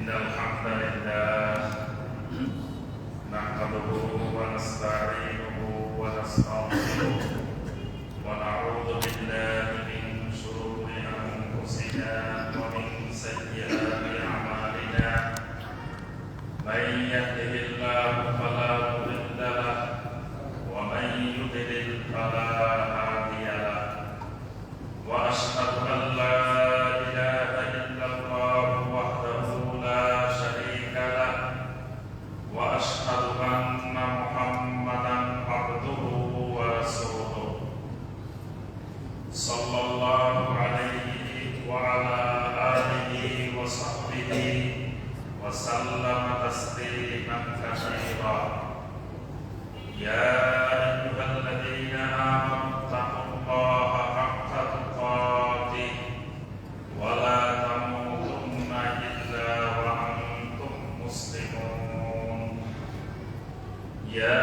إن الحمد لله نحمده ونستعينه ونستغفره ونعوذ بالله من شرور أنفسنا ومن سيئات أعمالنا من يهده الله فلا مضل له ومن يضلل فلا هادي له وأشهد أن لا إله إلا الله وحده لا شريك له وأشهد أن محمدا عبده ورسوله صلى الله عليه وعلى آله وصحبه وسلم تسليما كثيرا يا أيها الذين آمنوا اتقوا الله حق تقاته ولا تموتن إلا وأنتم مسلمون يا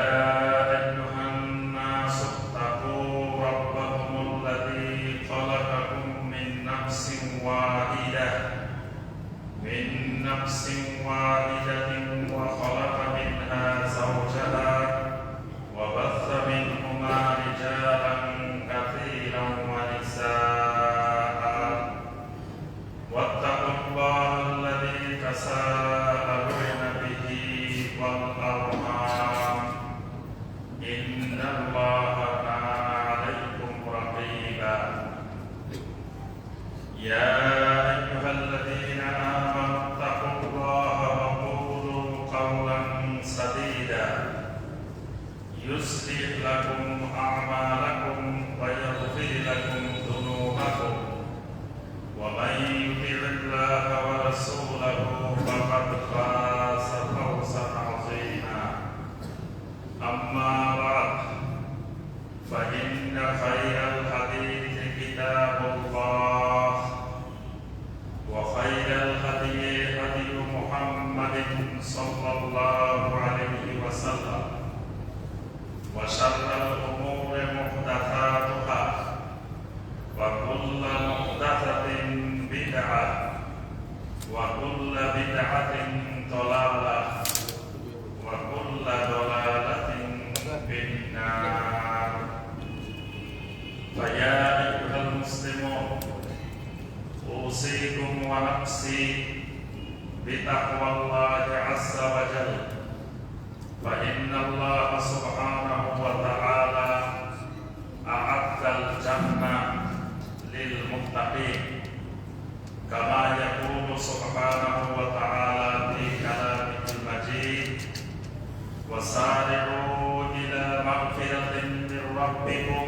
أيها الناس اتقوا ربكم الذي خلقكم من نفس واحدة وخلق منها زوجها وبث منهما رجالا كثيرا ونساء واتقوا الله الذي تساءلون به والأرحام إن الله كان عليكم رقيبا يا أيها الذين آمنوا اتقوا الله وقولوا قولا سديدا يصلح لكم أعمالكم ويغفر لكم ذنوبكم ومن يطع الله ورسوله فقد فاز فوزا عظيما أما بعد فإن خير الحديث كتاب الله وخير الهدي هدي محمد صلى الله عليه وسلم وشر الأمور محدثاتها وكل محدثة بدعة وكل بدعة ضلالة وكل ضلالة في النار فيا أيها المسلمون أوصيكم ونفسي بتقوى الله عز وجل فإن الله سبحانه وتعالى أعد الجنة للمتقين كما يقول سبحانه وتعالى في كلامه المجيد وسارعوا إلى مغفرة من ربكم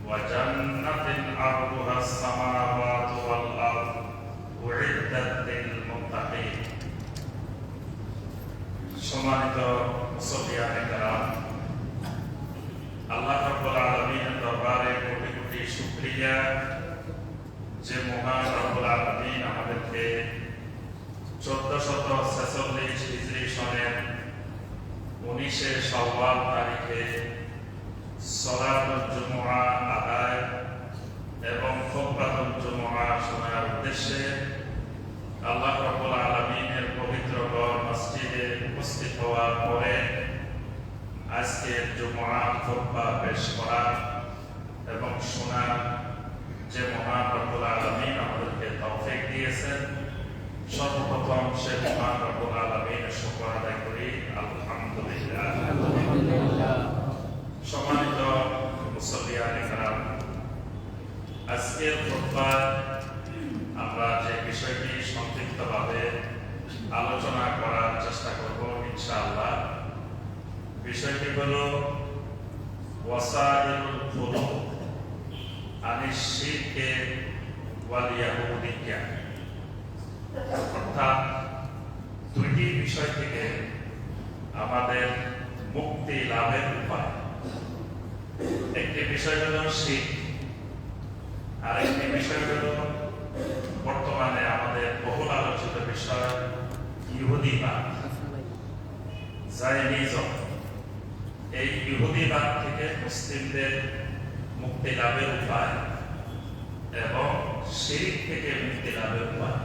وجنة عرضها السماوات والأرض أعدت للمتقين সম্মানিত মুসলিয়ানে কেরাম আল্লাহ রাব্বুল আলামিনের দরবারে কোটি কোটি শুকরিয়া যে মহান রব্বুল আলামিন আমাদেরকে 1446 হিজরি সনের 19শে শাওয়াল তারিখে সালাতুল জুমআ আদায় এবং খুতবাতুল জুমআ শোনার উদ্দেশ্যে আল্লাহ রাব্বুল আলামিনের পবিত্র ঘর মসজিদে উপস্থিত হওয়ার পরে আজকের জুমআ খুতবা পেশ করা এবং শোনা যে মহান রব্বুল আলামিন আমাদেরকে তৌফিক দিয়েছেন সর্বপ্রথম সে মহান রব্বুল আলামিনের শুকর আদায় করি আলহামদুলিল্লাহ। সম্মানিত মুসল্লিয়ানে কেরাম আজকের খুতবায় আমরা যে বিষয়টি সংক্ষিপ্তভাবে আলোচনা করার চেষ্টা করব ইনশাআল্লাহ বিষয়টি হলো ওয়াসাইলুল খুরুজ আনিশ শিরকি ওয়াল ইয়াহুদিয়্যা অর্থাৎ দুইটি বিষয় থেকে আমাদের মুক্তি লাভের উপায় একটি বিষয় হলো শিরক আর একটি বিষয় হলো বর্তমানে আমাদের বহুল আলোচিত বিষয় ইহুদিবাদ জায়নিজম এই ইহুদিবাদ থেকে মুসলিমদের মুক্তি লাভের উপায় এবং শিরক থেকে মুক্তি লাভের উপায়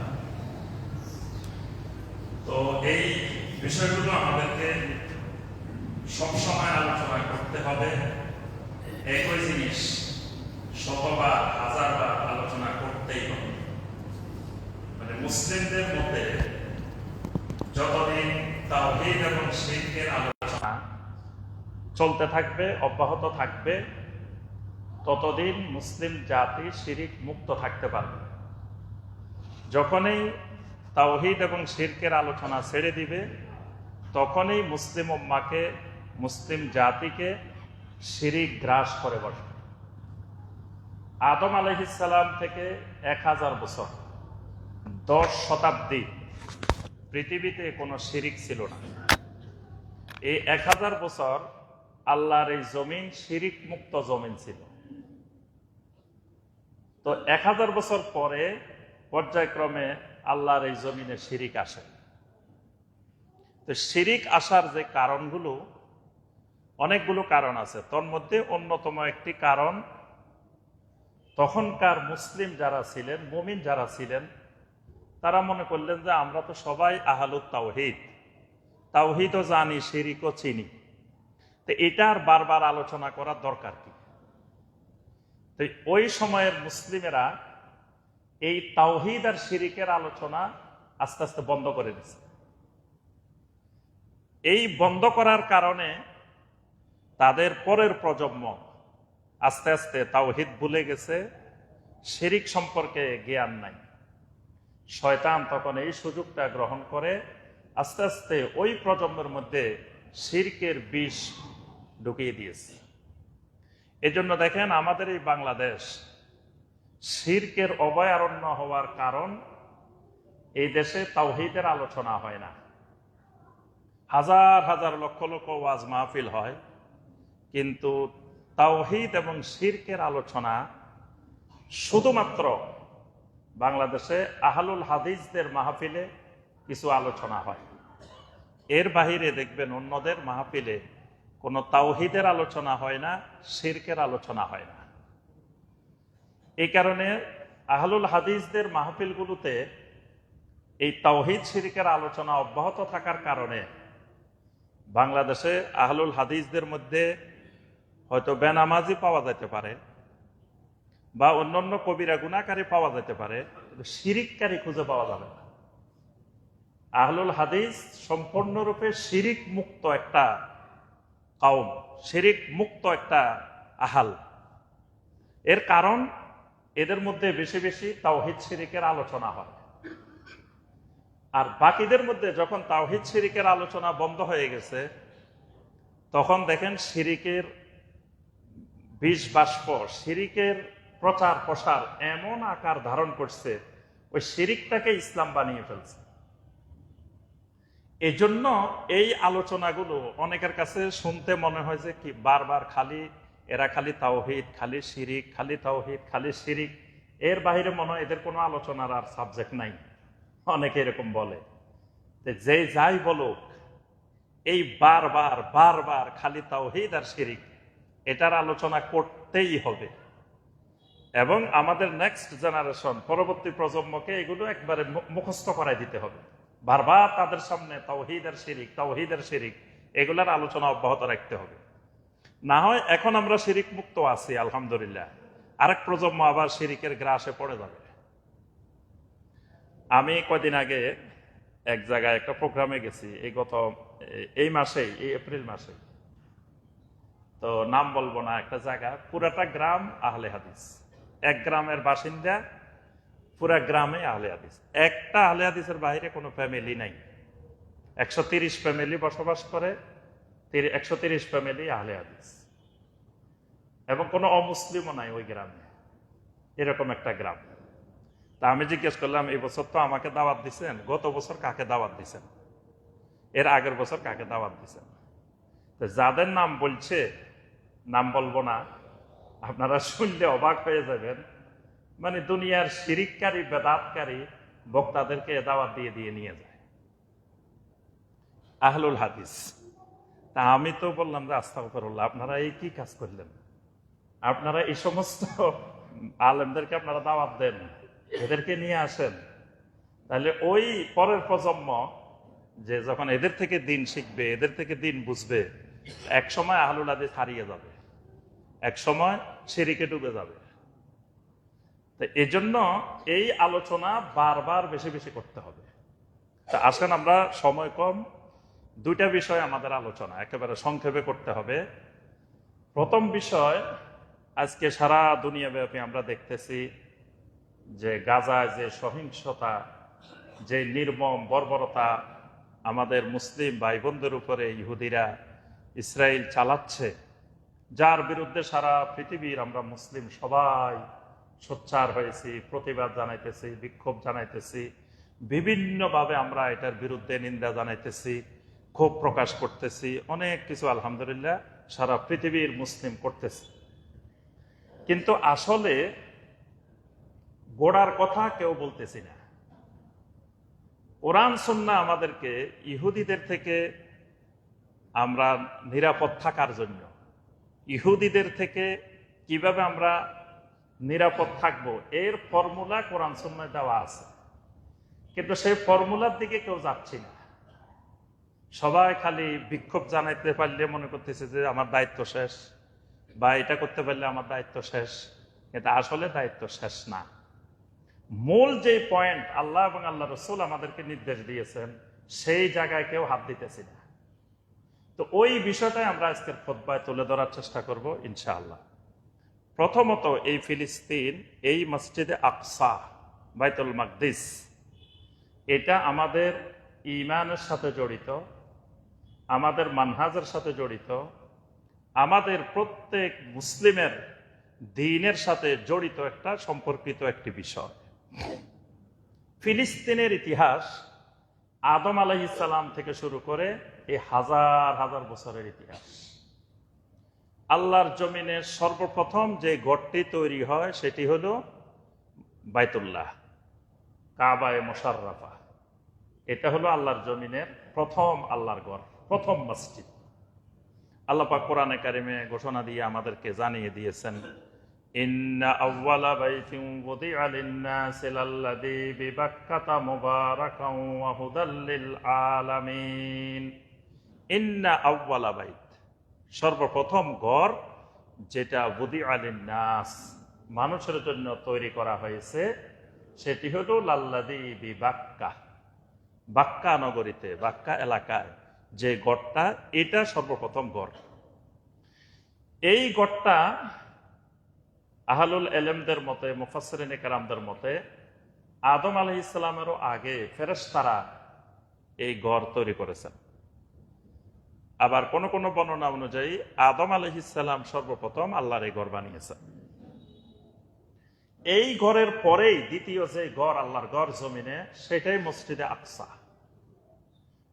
তো এই বিষয়গুলো আমাদেরকে সবসময় আলোচনা করতে হবে। একই জিনিস শতবার হাজারবার আলোচনা করতেই হবে। মানে মুসলিমদের মধ্যে যতদিন তাওহীদ এবং শিরকের আলোচনা চলতে থাকবে, অব্যাহত থাকবে, ততদিন মুসলিম জাতি শিরিক মুক্ত থাকতে পারবে। যখনই তাওহীদ এবং শিরকের আলোচনা ছেড়ে দিবে, তখনই মুসলিম উম্মাকে, মুসলিম জাতিকে শিরিক গ্রাস করে বসবে। আদম আলাইহিস সালাম থেকে 1000 বছর, 10 শতাব্দী পৃথিবীতে কোনো শিরিক ছিল না। এই 1000 বছর আল্লাহর এই জমিন শিরিক মুক্ত জমিন ছিল। তো 1000 বছর পরে পর্যায়ক্রমে আল্লাহর এই জমিনে শিরিক আসে। তো শিরিক আসার যে কারণগুলো, অনেকগুলো কারণ আছে। তোর মধ্যে অন্যতম একটি কারণ, তখনকার মুসলিম যারা ছিলেন, মুমিন যারা ছিলেন, তারা মনে করলেন যে আমরা তো সবাই আহলুত তাওহীদ, তাওহীদও জানি, শিরিকও চিনি, তো এটার বারবার আলোচনা করার দরকার কি? তো ওই সময়ের মুসলিমেরা এই তাওহীদ আর শিরিকের আলোচনা আস্তে আস্তে বন্ধ করে দিচ্ছে। এই বন্ধ করার কারণে তাদের পরের প্রজন্ম আস্তে আস্তে তাওহীদ ভুলে গেছে, শিরিক সম্পর্কে জ্ঞান নাই। শয়তান তখন এই সুযোগটা গ্রহণ করে আস্তে আস্তে ওই প্রজন্মের মধ্যে শিরকের বিষ ঢুকিয়ে দিয়েছে। এজন্য দেখেন আমাদের এই বাংলাদেশ শিরকের অভয়ারণ্য হওয়ার কারণ, এই দেশে তাওহীদের আলোচনা হয় না। হাজার হাজার লক্ষ লক্ষ ওয়াজ মাহফিল হয়, কিন্তু তাওহীদ এবং শিরকের আলোচনা শুধুমাত্র বাংলাদেশে আহলুল হাদিসদের মাহফিলে কিছু আলোচনা হয়। এর বাহিরে দেখবেন অন্যদের মাহফিলে কোনো তাওহীদের আলোচনা হয় না, শিরকের আলোচনা হয় না। এই কারণে আহলুল হাদিসদের মাহফিলগুলোতে এই তাওহীদ শিরকের আলোচনা অব্যাহত থাকার কারণে বাংলাদেশে আহলুল হাদিসদের মধ্যে হয়তো বেনামাজি পাওয়া যেতে পারে বা অন্যান্য কবিরা গুনাহকারী পাওয়া যেতে পারে, কিন্তু শিরিককারী খুঁজে পাওয়া যাবে না। আহলুল হাদিস সম্পূর্ণরূপে শিরিক মুক্ত একটা কওম, শিরিক মুক্ত একটা আহাল। এর কারণ এদের মধ্যে বেশি বেশি তাওহীদ শিরিকের আলোচনা হয়। আর বাকিদের মধ্যে যখন তাওহীদ শিরিকের আলোচনা বন্ধ হয়ে গেছে, তখন দেখেন শিরিকের বিষ বাষ্প, শিরিকের প্রচার প্রসার এমন আকার ধারণ করছে, ওই শিরিকটাকে ইসলাম বানিয়ে ফেলছে। এজন্য এই আলোচনাগুলো অনেকের কাছে শুনতে মনে হয় যে কি বারবার এরা খালি তাওহীদ, খালি শিরিক, খালি তাওহীদ, খালি শিরিক, এর বাইরে মনে হয় এদের কোনো আলোচনার আর সাবজেক্ট নাই। অনেকে এরকম বলে যে যাই বলুক, এই বারবার বারবার খালি তাওহীদ আর শিরিক, এটার আলোচনা করতেই হবে। এবং আমাদের নেক্সট জেনারেশন, পরবর্তী প্রজন্মকে এগুলো একবারে মুখস্থ করাই দিতে হবে। বারবার তাদের সামনে তাওহীদ আর শিরিক, তাওহীদ আর শিরিক, এগুলার আলোচনা অব্যাহত রাখতে হবে। না হয় এখন আমরা শিরিক মুক্ত আছি আলহামদুলিল্লাহ, আরেক প্রজন্ম আবার শিরিকের গ্রাসে পড়ে যাবে। আমি কয়দিন আগে এক জায়গায় একটা প্রোগ্রামে গেছি, এই মাসেই, এই এপ্রিল মাসে, তো নাম বলবো না, একটা জায়গা, পুরাটা গ্রাম আহলে হাদিস, এক গ্রামের বাসিন্দা, পুরা গ্রামে আহলে হাদিস, একটা আহলে হাদিসের বাইরে কোনো ফ্যামিলি নাই। 130 ফ্যামিলি বসবাস করে, 130 ফ্যামিলি আহলে হাদিস, এবং কোনো অমুসলিমও নাই ওই গ্রামে। এরকম একটা গ্রাম। তা আমি জিজ্ঞেস করলাম, এই বছর তো আমাকে দাওয়াত দিচ্ছেন, গত বছর কাকে দাওয়াত দিচ্ছেন, এর আগের বছর কাকে দাওয়াত দিচ্ছেন? যাদের নাম বলছে, নাম বলবো না, আপনারা শুনলে অবাক হয়ে যাবেন। মানে দুনিয়ার শিরিককারী, বেদাতকারী বক্তাদেরকে দাওয়াত দিয়ে দিয়ে নিয়ে যায় আহলুল হাদিস। তা আমি তো বললাম যে আস্তাগফিরুল্লাহ, আপনারা এই কি কাজ করলেন? আপনারা এই সমস্ত আলেমদেরকে আপনারা দাওয়াত দেন, এদেরকে নিয়ে আসেন, তাহলে ওই পরের প্রজন্ম যে যখন এদের থেকে দিন শিখবে, এদের থেকে দিন বুঝবে, এক সময় আহলুল হাদিস হারিয়ে যাবে, এক সময় শিরকে ডুবে যাবে। তো এই জন্য এই আলোচনা বারবার বেশি বেশি করতে হবে। তা আসেন, আমরা সময় কম, দুইটা বিষয় আমাদের আলোচনা একেবারে সংক্ষেপে করতে হবে। প্রথম বিষয়, আজকে সারা দুনিয়াব্যাপী আমরা দেখতেছি যে গাজায় যে সহিংসতা, যে নির্মম বর্বরতা আমাদের মুসলিম ভাই বোনদের উপরে ইহুদিরা ইসরায়েল চালাচ্ছে, যার বিরুদ্ধে সারা পৃথিবীর আমরা মুসলিম সবাই সোচ্চার হয়েছি, প্রতিবাদ জানাইতেছি, বিক্ষোভ জানাইতেছি, বিভিন্নভাবে আমরা এটার বিরুদ্ধে নিন্দা জানাইতেছি, ক্ষোভ প্রকাশ করতেছি, অনেক কিছু আলহামদুলিল্লাহ সারা পৃথিবীর মুসলিম করতেছি। কিন্তু আসলে গোড়ার কথা কেউ বলতেছি না। কোরআন সুন্নাহ আমাদেরকে ইহুদিদের থেকে আমরা নিরাপদ থাকার জন্য, ইহুদিদের থেকে কিভাবে আমরা নিরাপদ থাকব, এর ফর্মুলা কোরআন সুন্নাহয় দেওয়া আছে। কিন্তু সেই ফর্মুলার দিকে কেউ যাচ্ছি না। সবাই খালি বিক্ষোভ জানাইতে পারলে মনে করতেছে যে আমার দায়িত্ব শেষ, বা এটা করতে পারলে আমার দায়িত্ব শেষ। কিন্তু আসলে দায়িত্ব শেষ না। মূল যে পয়েন্ট আল্লাহ এবং আল্লাহ রসুল আমাদেরকে নির্দেশ দিয়েছেন, সেই জায়গায় কেউ হাত দিতেছি না। তো ওই বিষয়টাই আমরা আজকের খুতবায় তুলে ধরার চেষ্টা করব ইনশাআল্লাহ। প্রথমত, এই ফিলিস্তিন, এই মসজিদে আকসা, বাইতুল মাকদিস, এটা আমাদের ঈমানের সাথে জড়িত, আমাদের মানহাজের সাথে জড়িত, আমাদের প্রত্যেক মুসলিমের দ্বীনের সাথে জড়িত একটা সম্পর্কিত একটি বিষয়। ফিলিস্তিনের ইতিহাস আদম আলাইহিস সালাম থেকে শুরু করে এই হাজার হাজার বছরের ইতিহাস। আল্লাহর জমিনে সর্বপ্রথম যে গড়টি তৈরি হয় সেটি হলো বাইতুল্লাহ, কাবায়ে মুশাররাফা। এটা হলো আল্লাহর জমিনের প্রথম আল্লাহর গড়, প্রথম মসজিদ। আল্লাহ পাক কোরআনে কারিমে ঘোষণা দিয়ে আমাদেরকে জানিয়ে দিয়েছেন, ইন্না আউওয়ালা বাইতিন ওয়াদিআ লিন-নাসি লাল্লাযী বিবাক্কাতা মুবারাকান ওয়া হুদাল লিল আলামিন। ইন্না আউওয়ালা বাইত, সর্বপ্রথম ঘর যেটা ওয়াদিআ লিন-নাস, মানুষের জন্য তৈরি করা হয়েছে, সেটি হলো লাল্লাযী বিবাক্কা, বাক্কা নগরীতে, বাক্কা এলাকায় যে গড়টা, এটা সর্বপ্রথম গড়। এই গড়টা আহলুল ইলমদের মতে, মুফাসসিরিনে কেরামদের মতে, আদম আলাইহিস সালামেরও আগে ফেরেশতারা এই গড় তৈরি করেছেন। আবার কোন কোন বর্ণনা অনুযায়ী আদম আলাইহিস সালাম সর্বপ্রথম আল্লাহর এই গড় বানিয়েছেন। এই ঘরের পরেই দ্বিতীয় যে গড়, আল্লাহর গড় জমিনে, সেটাই মসজিদে আকসা।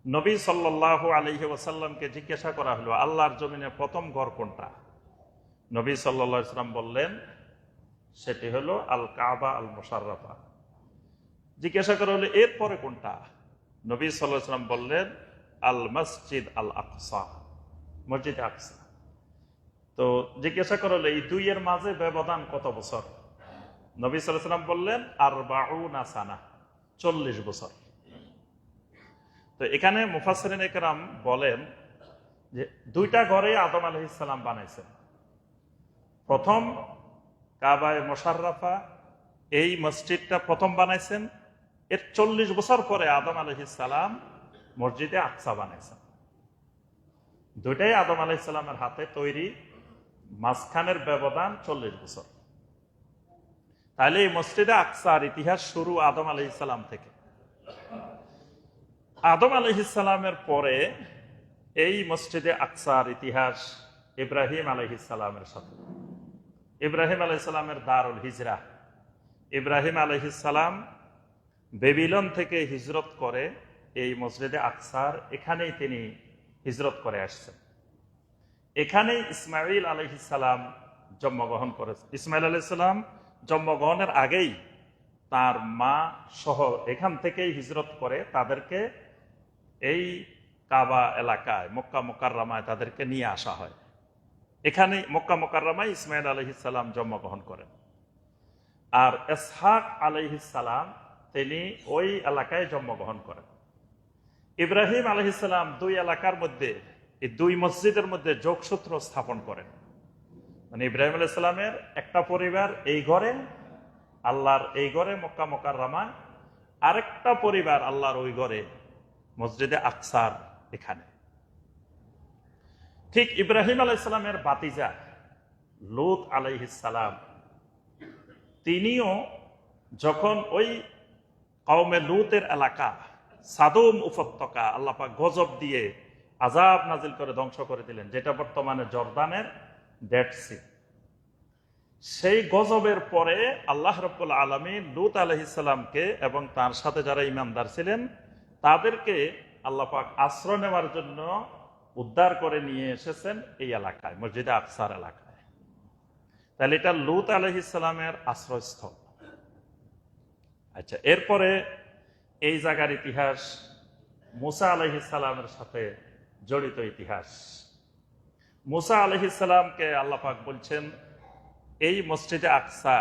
নবী সাল্লাল্লাহু আলাইহি ওয়াসাল্লামকে জিজ্ঞাসা করা হলো, আল্লাহর জমিনে প্রথম ঘর কোনটা? নবী সাল্লাল্লাহু আলাইহি ওয়াসাল্লাম বললেন, সেটি হলো আল কাবা আল মুশাররাফা। জিজ্ঞাসা করা হলো, এরপরে কোনটা? নবী সাল্লাল্লাহু আলাইহি ওয়াসাল্লাম বললেন, আল মসজিদ আল আকসা, মসজিদ আকসা। তো জিজ্ঞাসা করা হলো, এই দুইয়ের মাঝে ব্যবধান কত বছর? নবী সাল্লাল্লাহু আলাইহি ওয়াসাল্লাম বললেন, 40 সানা, 40 বছর। তো এখানে মুফাসসিরিনে কেরাম বলেন যে দুইটা ঘরে আদম আলাইহিস সালাম বানাইছেন। প্রথম কাবায়ে মুশাররাফা, এই মসজিদটা প্রথম বানাইছেন। এর 40 বছর পরে আদম আলাইহিস সালাম মসজিদে আকসা বানাইছেন। দুইটাই আদম আলাইহিস সালামের হাতে তৈরি, মাঝখানের ব্যবধান 40 বছর। তাহলে এই মসজিদে আকসার ইতিহাস শুরু আদম আলাইহিস সালাম থেকে। আদম আলাইহিস সালামের পরে এই মসজিদে আকসার ইতিহাস ইব্রাহিম আলাইহিস সালামের সাথে। ইব্রাহিম আলাইহিস সালামের দারুল হিজরা। ইব্রাহিম আলাইহিস সালাম বেবিলন থেকে হিজরত করে এই মসজিদে আকসার, এখানেই তিনি হিজরত করে আসছেন। এখানেই ইসমাইল আলাইহিস সালাম জন্মগ্রহণ করেছেন। ইসমাইল আলাইহিস সালাম জন্মগ্রহণের আগেই তার মা সহ এখান থেকেই হিজরত করে তাদেরকে এই কাবা এলাকায়, মক্কা মুকাররমায় তাদেরকে নিয়ে আসা হয়। এখানে মক্কা মুকাররমায় ইসমাইল আলাইহিস সালাম জন্মগ্রহণ করেন। আর ইসহাক আলাইহিস সালাম তিনি ওই এলাকায় জন্মগ্রহণ করেন। ইব্রাহিম আলাইহিসসালাম দুই এলাকার মধ্যে, এই দুই মসজিদের মধ্যে যোগসূত্র স্থাপন করেন। মানে ইব্রাহিম আলাইহিসসালামের একটা পরিবার এই ঘরে, আল্লাহর এই ঘরে মক্কা মুকাররমা, আরেকটা পরিবার আল্লাহর ওই ঘরে মসজিদে আকসার এখানে। ঠিক ইব্রাহিম আলাইহিসসালামের ভাতিজা লূত আলাইহিসসালাম, তিনিও যখন ওই কওমে লূতের এলাকা সাদুম উপত্যকা আল্লাহ পাক গজব দিয়ে আযাব নাজিল করে ধ্বংস করে দিলেন, যেটা বর্তমানে জর্দানের ডেড সি। সেই গজবের পরে আল্লাহ রাব্বুল আলামিন লূত আলাইহিসসালামকে এবং তার সাথে যারা ঈমানদার ছিলেন তাদেরকে আল্লাহ পাক আশ্রয় নেওয়ার জন্য উদ্ধার করে নিয়ে এসেছেন এই এলাকায়, মসজিদে আকসার এলাকায়। তাহলে এটা লূত আলাইহিসসালামের আশ্রয়স্থল। আচ্ছা, এরপরে এই জায়গার ইতিহাস মুসা আলাইহিসসালামের সাথে জড়িত ইতিহাস। মুসা আলাইহিসসালামকে আল্লাহ পাক বলছেন এই মসজিদে আকসা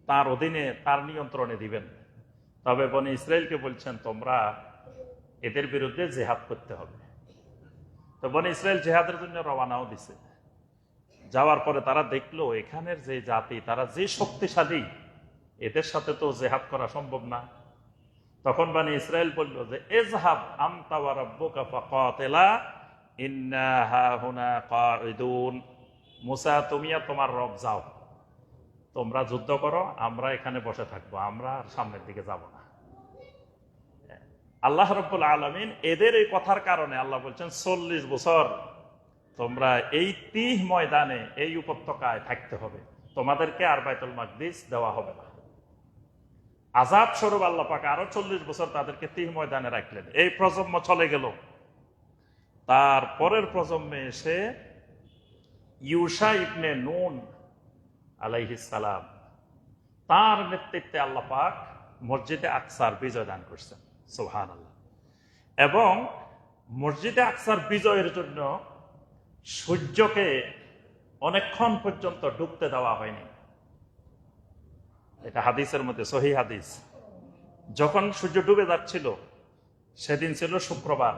তার অধীনে, তার নিয়ন্ত্রণে দিবেন। তবে বনি ইসরায়েলকে বলছেন তোমরা এদের বিরুদ্ধে জেহাদ করতে হবে। তো বনি ইসরায়েল জেহাদের জন্য রওনাও দিছে। যাওয়ার পরে তারা দেখলো এখানের যে জাতি, তারা যে শক্তিশালী, এদের সাথে তো জেহাদ করা সম্ভব না। তখন বনি ইসরায়েল বলল যে ইযহাব আনতা ওয়া রাব্বুকা ফাকাতিলা ইন্না হাহুনা কাঈদুন। মুসা, তুমি আর তোমার রব যাও, তোমরা যুদ্ধ করো, আমরা এখানে বসে থাকবো, আমরা আর সামনের দিকে যাব না। আল্লাহ রাব্বুল আলামিন এদের এই কথার কারণে আল্লাহ বলছেন 40 বছর তোমরা এই তিহ ময়দানে, এই উপত্যকায় থাকতে হবে, তোমাদেরকে আর বাইতুল মাকদিস দেওয়া হবে না। আযাব স্বরূপ আল্লাহ পাক আরো 40 বছর তাদেরকে তিহ ময়দানে রাখলেন। এই প্রজন্ম চলে গেল। তার পরের প্রজন্মে এসে ইউশা ইবনে নুন আলাইহিস সালাম, তার নেতৃত্বে আল্লাহ পাক মসজিদে আকসার বিজয় দান করছেন। সুবহানাল্লাহ। এবং মসজিদে আকসার বিজয়ের জন্য সূর্যকে অনেকক্ষণ পর্যন্ত ডুবতে দেওয়া হয়নি। এটা হাদিসের মধ্যে সহিহ হাদিস। যখন সূর্য ডুবে যাচ্ছিল সেদিন ছিল শুক্রবার।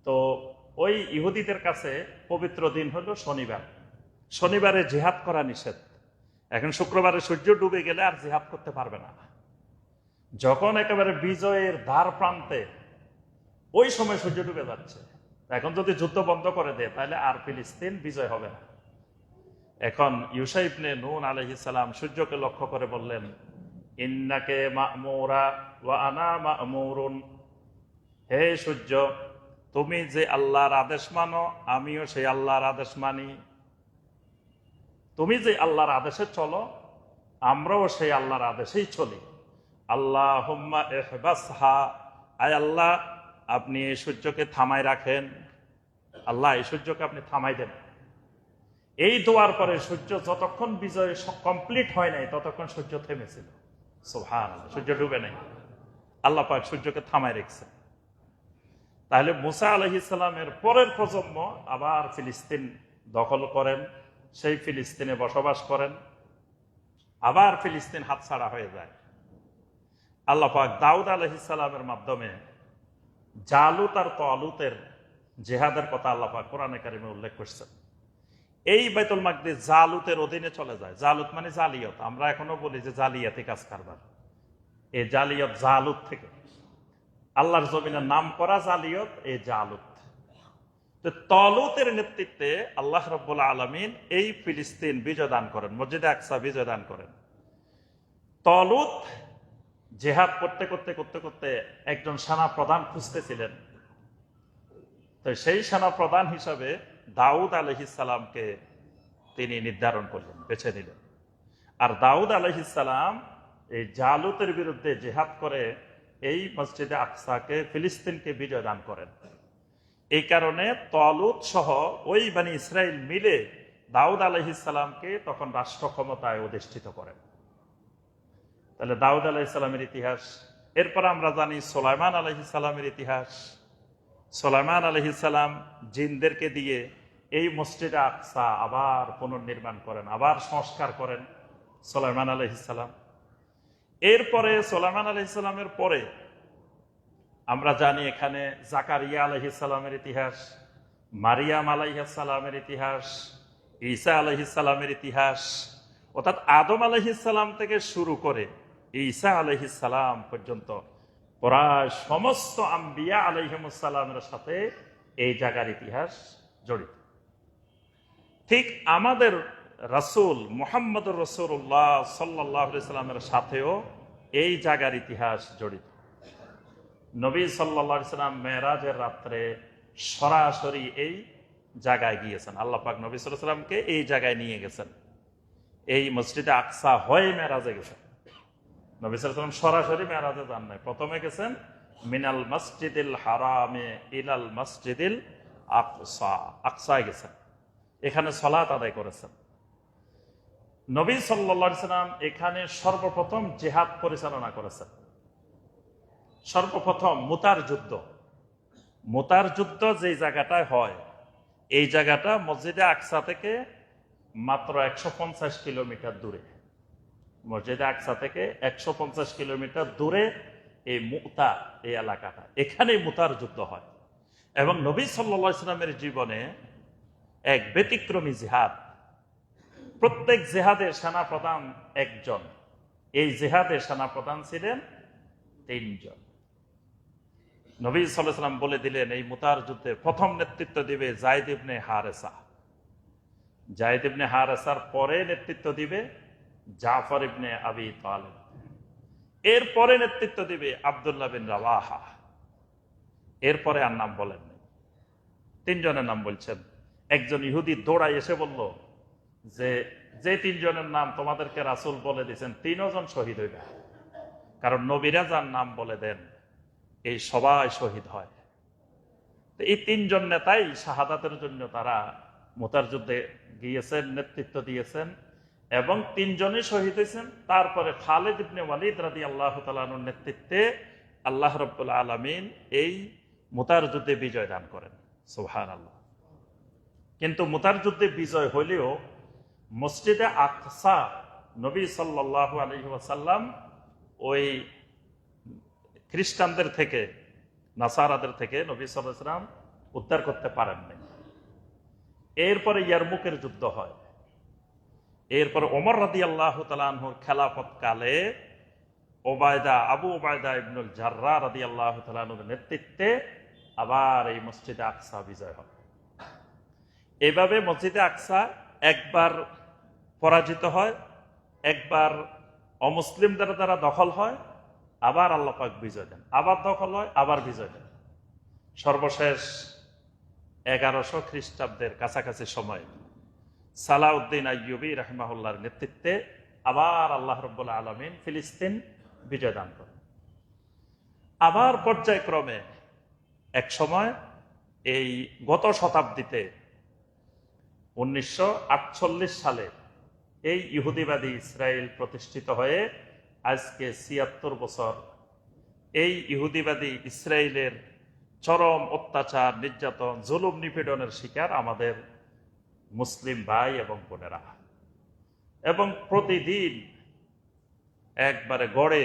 তো ওই ইহুদিদের কাছে পবিত্র দিন হলো শনিবার। শনিবারে জিহাদ করা নিষেধ। এখন শুক্রবারে সূর্য ডুবে গেলে আর জিহাদ করতে পারবে না। যখন একেবারে বিজয়ের দ্বার প্রান্তে ওই সময় সূর্য ডুবে যাচ্ছে, এখন যদি যুদ্ধ বন্ধ করে দেয় তাহলে আর ফিলিস্তিন বিজয় হবে না। এখন ইউশা ইবনে নুন আলাইহিস সালাম সূর্যকে লক্ষ্য করে বললেন, ইন্নাকে মা'মুরা ওয়া আনা মা'মুরুন। হে সূর্য, তুমি যে আল্লাহর আদেশ মানো, আমিও সেই আল্লাহর আদেশ মানি। তুমি যে আল্লাহর আদেশে চলো, আমরাও সেই আল্লাহর আদেশেই চলি। আল্লাহুম্মা ইহবাসহা, আয় আল্লাহ আপনি এই সূর্যকে থামাই রাখেন। আল্লাহ এই সূর্যকে আপনি থামাই দেন। এই দোয়ার পরে সূর্য যতক্ষণ বিজয় কমপ্লিট হয় নাই ততক্ষণ সূর্য থেমেছিল। সুবহানাল্লাহ, সূর্য ডুবে নাই। আল্লাহ পাক সূর্যকে থামাই রেখেছেন। তাহলে মুসা আলাইহিস সালামের পরের প্রজন্ম আবার ফিলিস্তিন দখল করেন, সেই ফিলিস্তিনে বসবাস করেন। আবার ফিলিস্তিন হাতছাড়া হয়ে যায়। আল্লাহ পাক দাউদ আলাইহিস সালামের মাধ্যমে জালুত আর তালুতের জিহাদের কথা আল্লাহ পাক কোরআনে কারিমে উল্লেখ করছেন। এই বাইতুল মাকদিস জালুতের অধীনে চলে যায়। জালুত মানে জালিয়াত। আমরা এখনো বলি যে জালিয়াতি কাজ কারবার। এই জালিয়াত জালুত থেকে, আল্লাহর জমিনের নাম করা জালিয়াত এই জালুত। তো তালুতের নেতৃত্বে আল্লাহ রাব্বুল আলামিন এই ফিলিস্তিন বিজয় দান করেন, মসজিদে আকসা বিজয় দান করেন। তালুত জিহাদ করতে করতে করতে করতে একজন সেনা প্রধান খুঁজতেছিলেন। তো সেই সেনা প্রধান হিসাবে দাউদ আলাইহিস সালামকে তিনি নির্ধারণ করলেন, বেছে নিলেন। আর দাউদ আলাইহিস সালাম এই জালুতের বিরুদ্ধে জিহাদ করে এই মসজিদে আকসাকে, ফিলিস্তিনকে বিজয় দান করেন। এই কারণে তালুত সহ ওই বনি ইসরাইল মিলে দাউদ আলাইহিস সালামকে তখন রাষ্ট্র ক্ষমতায় অধিষ্ঠিত করেন। তাহলে দাউদ আলাইহিস সালামের ইতিহাস। এরপর আমরা জানি সুলাইমান আলাইহিস সালামের ইতিহাস। সুলাইমান আলাইহিস সালাম জিনদেরকে দিয়ে এই মসজিদে আকসা আবার পুনর্নির্মাণ করেন, আবার সংস্কার করেন সুলাইমান আলাইহিস সালাম। এরপরে সুলাইমান আলাইহিস সালামের পরে আমরা জানি এখানে জাকারিয়া আলাইহিস সালামের ইতিহাস, মারিয়াম আলাইহিস সালামের ইতিহাস, ঈসা আলাইহিস সালামের ইতিহাস, অর্থাৎ আদম আলাইহিস সালাম থেকে শুরু করে ঈসা আলাইহিস সালাম পর্যন্ত প্রায় সমস্ত আম্বিয়া আলাইহিমুস সালামের সাথে এই জায়গার ইতিহাস জড়িত। ঠিক আমাদের রাসূল মুহাম্মদুর রাসূলুল্লাহ সাল্লাল্লাহু আলাইহি সাল্লামের সাথেও এই জায়গার ইতিহাস জড়িত। নবী সাল্লাল্লাহু আলাইহি সাল্লাম মেরাজের রাত্রে সরাসরি এই জায়গায় গিয়েছেন। আল্লাহ পাক নবী সাল্লাল্লাহু আলাইহি সাল্লামকে এই জায়গায় নিয়ে গেছেন, এই মসজিদে আকসা হয়ে মেরাজে গেছেন। নবী সাল্লাল্লাহু আলাইহি সাল্লাম সরাসরি মেরাজে যান নাই, প্রথমে গেছেন মিনাল মসজিদিল হারামে ইলাল মসজিদিল আকসা, আকসায় গেছেন, এখানে সালাত আদায় করেছেন। নবী সাল্লাল্লাহু আলাইহি সাল্লাম এখানে সর্বপ্রথম জিহাদ পরিচালনা করেছেন। সর্বপ্রথম মুতার যুদ্ধ, মুতার যুদ্ধ যে জায়গাটায় হয়, এই জায়গাটা মসজিদে আকসা থেকে মাত্র 150 কিলোমিটার দূরে। মসজিদে আকসা থেকে 150 কিলোমিটার দূরে এই মুতা, এই এলাকাটা, এখানেই মুতার যুদ্ধ হয়। এবং নবী সাল্লাল্লাহু আলাইহি সাল্লামের জীবনে এক ব্যতিক্রমী জিহাদ, প্রত্যেক জিহাদের সেনাপ্রধান একজন, এই জিহাদের সেনাপ্রধান ছিলেন 3 জন। নবী সাল্লাল্লাহু আলাইহি সাল্লাম বলে দিলেন এই মুতার যুদ্ধে প্রথম নেতৃত্ব দিবে যায়েদ ইবনে হারেসা, যায়েদ ইবনে হারেসার পরে নেতৃত্ব দিবে জাফর ইবনে আবি তালেব, এরপরে নেতৃত্ব দিবে আব্দুল্লাহ বিন রাওয়াহা, এরপরে আর নাম বলেন নাই। 3 জনের নাম বলছেন। একজন ইহুদি দৌড়াই এসে বলল যে 3 জনের নাম তোমাদেরকে রাসূল বলে দিয়েছেন 3 জন শহীদ হইবে, কারণ নবীরা যার নাম বলে দেন এই সবাই শহীদ হয়। তো এই 3 জন নেতাই শাহাদাতের জন্য তারা মুতার যুদ্ধে গিয়েছেন, নেতৃত্ব দিয়েছেন এবং 3 জনই শহীদ হয়েছেন। তারপরে খালিদ ইবনে ওয়ালিদ রাদিয়াল্লাহু তাআলা আনহুর নেতৃত্বে আল্লাহ রাব্বুল আলামিন এই মুতার যুদ্ধে বিজয় দান করেন। সুবহানাল্লাহ। কিন্তু মুতার যুদ্ধে বিজয় হইলেও মসজিদে আকসা নবী সাল্লাল্লাহু আলাইহি ওয়াসাল্লাম ওই খ্রিস্টানদের থেকে, নাসারাদের থেকে নবী সাল্লাল্লাহু আলাইহি ওয়াসাল্লাম উদ্ধার করতে পারেন নাই। এরপরে ইয়ারমুকের যুদ্ধ হয়। এরপরে ওমর রাদিয়াল্লাহু তাআলা আনহুর খেলাফত কালে আবু ওবায়দা ইবনুল জাররাহ রাদিয়াল্লাহু তাআলা আনহুর নেতৃত্বে আবার এই মসজিদে আকসা বিজয় হয়। এভাবে মসজিদে আকসা একবার পরাজিত হয়, একবার অমুসলিমদের দ্বারা দখল হয়, আবার আল্লাহ পাক বিজয় দেন, আবার দখল হয়, আবার বিজয় দেন। সর্বশেষ 1100 খ্রিস্টাব্দের কাছাকাছি সময় সালাউদ্দিন আইয়ুবী রাহিমাহুল্লাহর নেতৃত্বে আবার আল্লাহ রাব্বুল আলামিন ফিলিস্তিন বিজয় দান করেন। আবার পর্যায়ক্রমে এক সময় এই গত শতাব্দীতে 1948 সালে এই ইহুদিবাদী ইসরায়েল প্রতিষ্ঠিত হয়ে আজকে 76 বছর এই ইহুদিবাদী ইসরায়েলের চরম অত্যাচার, নির্যাতন, জুলুম, নিপীড়নের শিকার আমাদের মুসলিম ভাই এবং বোনেরা। এবং প্রতিদিন একবারে গড়ে